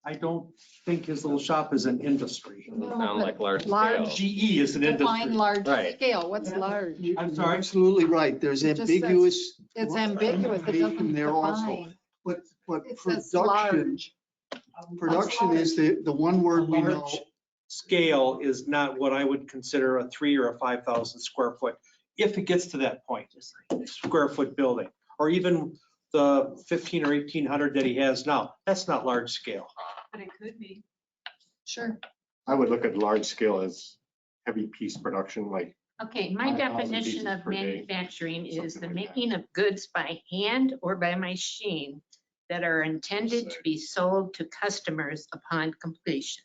I don't think his little shop is an industry. No, Sound but like large large- scale. GE is an Define industry. large Right. scale. What's large? I'm sorry. Absolutely right. There's It just says- ambiguous. It's ambiguous. It doesn't information there also. define. But It says production, large. is the one word we know. Large scale is not what I would consider a 3 or a 5,000 square foot, if it gets to that point, square foot building, or even the 15 or 1,800 that he has now. That's not large scale. But it could be. Sure. I would look at large scale as heavy piece production, like Okay, my 5,000 definition pieces of per day, manufacturing is something the like that. making of goods by hand or by machine that are intended to be sold to customers upon completion.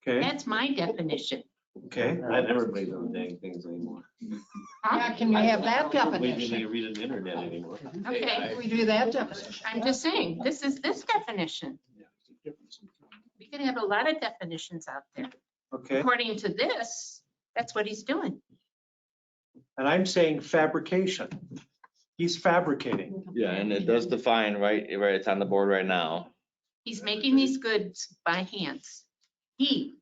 Okay, That's my definition. okay. Not everybody does dang things anymore. Yeah, can you have that We definition? can read on the internet anymore. Okay. Can we do that definition? I'm just saying, this is this definition. We could have a lot of definitions out there. Okay, According to this, that's what he's doing. and I'm saying fabrication. He's fabricating. Yeah, and it does define, right, it's on the board right now. He's making these goods by hands. He,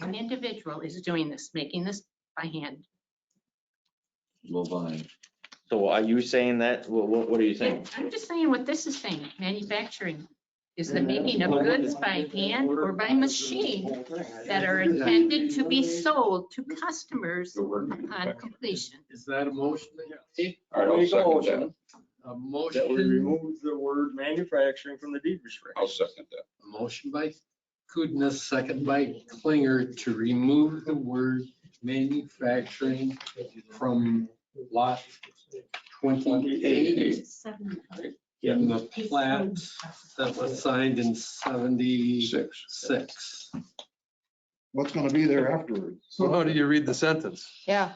an individual, is doing this, making this by hand. Bovine. So are you saying that, what are you saying? I'm just saying what this is saying, manufacturing. is the making of goods by hand or by machine that are intended to be sold to customers upon completion. Is that a motion? All right, I'll Make a second motion that. A that we motion, remove the word manufacturing from the deed restriction. I'll second that. a motion by Kudnis, second by Klinger to remove the word manufacturing from lot 28 in the plat that was signed in 76. What's gonna be there afterwards? So how do you read the sentence? Yeah.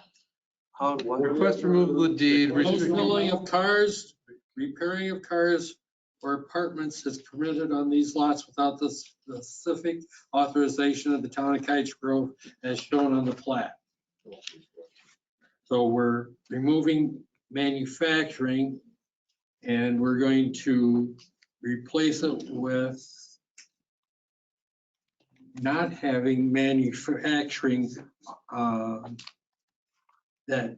Request removal of deed, Filling of cars, repairing of cars or apartments is permitted on these lots without the specific authorization of the town of Kites Grove as shown on the plat. So we're removing manufacturing and we're going to replace it with not having manufacturing, that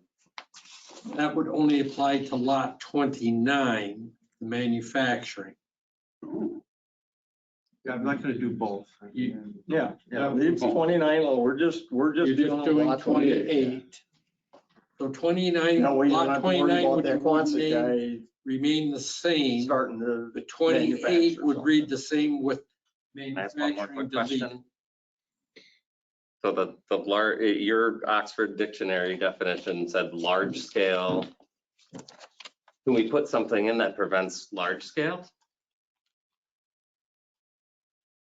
would only apply to lot 29, the manufacturing. Yeah, I'm not gonna do both. Yeah, it's 29, well, we're just You're just doing lot 28. So 29, That way you don't lot have to worry 29 about would that Quonset remain the same. starting to. The 28 manufacture would something. read the same with Can I ask one more manufacturing quick delete. question? So your Oxford Dictionary definition said large scale. Can we put something in that prevents large scale?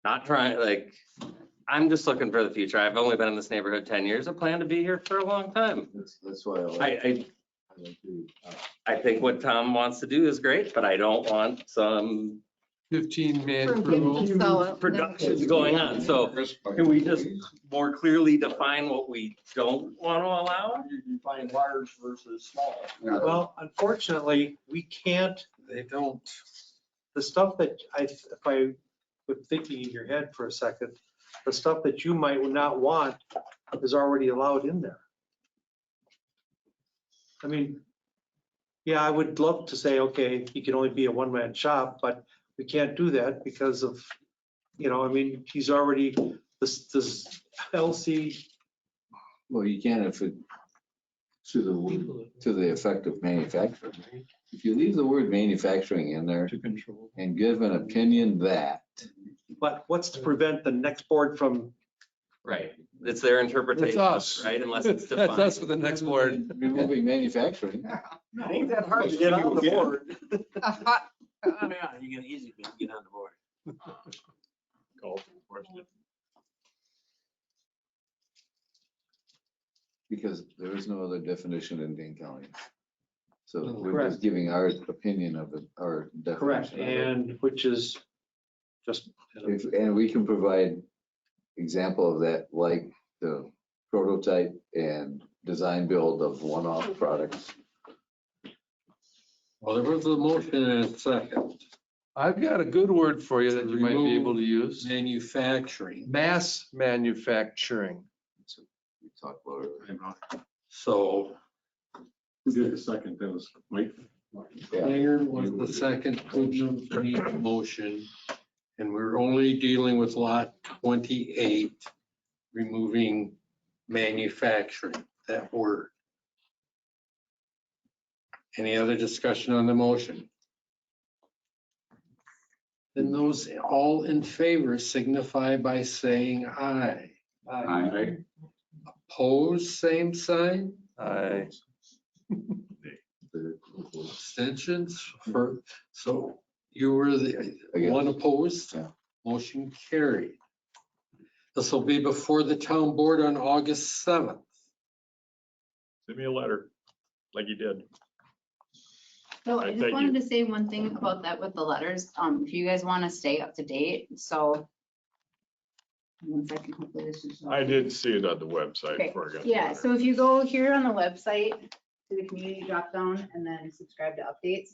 Not trying, like, I'm just looking for the future. I've only been in this neighborhood 10 years. I plan to be here for a long time. That's why I like. I I think what Tom wants to do is great, but I don't want some 15-man productions going on. So can we just more clearly define what we don't want to allow? You find large versus small. Well, unfortunately, we can't, They don't. the stuff that if I was thinking in your head for a second, the stuff that you might not want is already allowed in there. I mean, yeah, I would love to say, okay, he can only be a one-man shop, but we can't do that because of, I mean, he's already, this LC. Well, you can if it, to the effect of manufacturing. If you leave the word manufacturing in there and give an opinion that. But what's to prevent the next board from? Right. It's their interpretation, us. right? Unless it's That's defined. us with the next board. Removing manufacturing. Ain't that hard to get on the board? You can easily get on the board. Call for the question. Because there is no other definition in Dane County. So we're Correct. just giving our opinion of it, our Correct, definition. of it. and which is just. And we can provide example of that, like the prototype and design build of one-off products. Well, there was a motion and a second. I've got a good word for you that you might be able to use. Manufacturing. Mass manufacturing. We talked about it. So Who did the second? That was Mike. Klinger was the second, Kudnin made the motion. And we're only dealing with lot 28, removing manufacturing, that word. Any other discussion on the motion? Then those all in favor signify by saying aye. Aye. Opposed, same sign. Aye. Abstentions for, so you were the one opposed? Motion carried. This will be before the town board on August 7th. Send me a letter, like you did. So I I just thank wanted you. to say one thing about that with the letters. If you guys want to stay up to date, so. One second, hopefully this is. I did see it on the website Okay, before I got. the yeah, letter. so if you go here on the website to the community drop down and then subscribe to updates,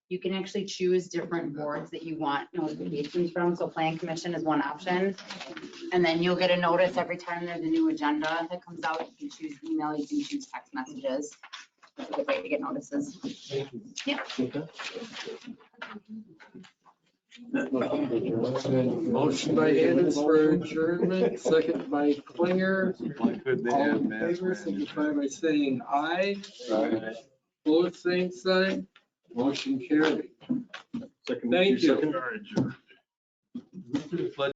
you can actually choose different boards that you want notifications from. So Plan Commission is one option. And then you'll get a notice every time there's a new agenda that comes out. You can choose email, you can choose text messages. It's a good way to get notices. Yeah. Motion by Anderson for adjournment, second by Klinger. All in favor, signify by saying aye. Both same sign. Motion carried. Thank you.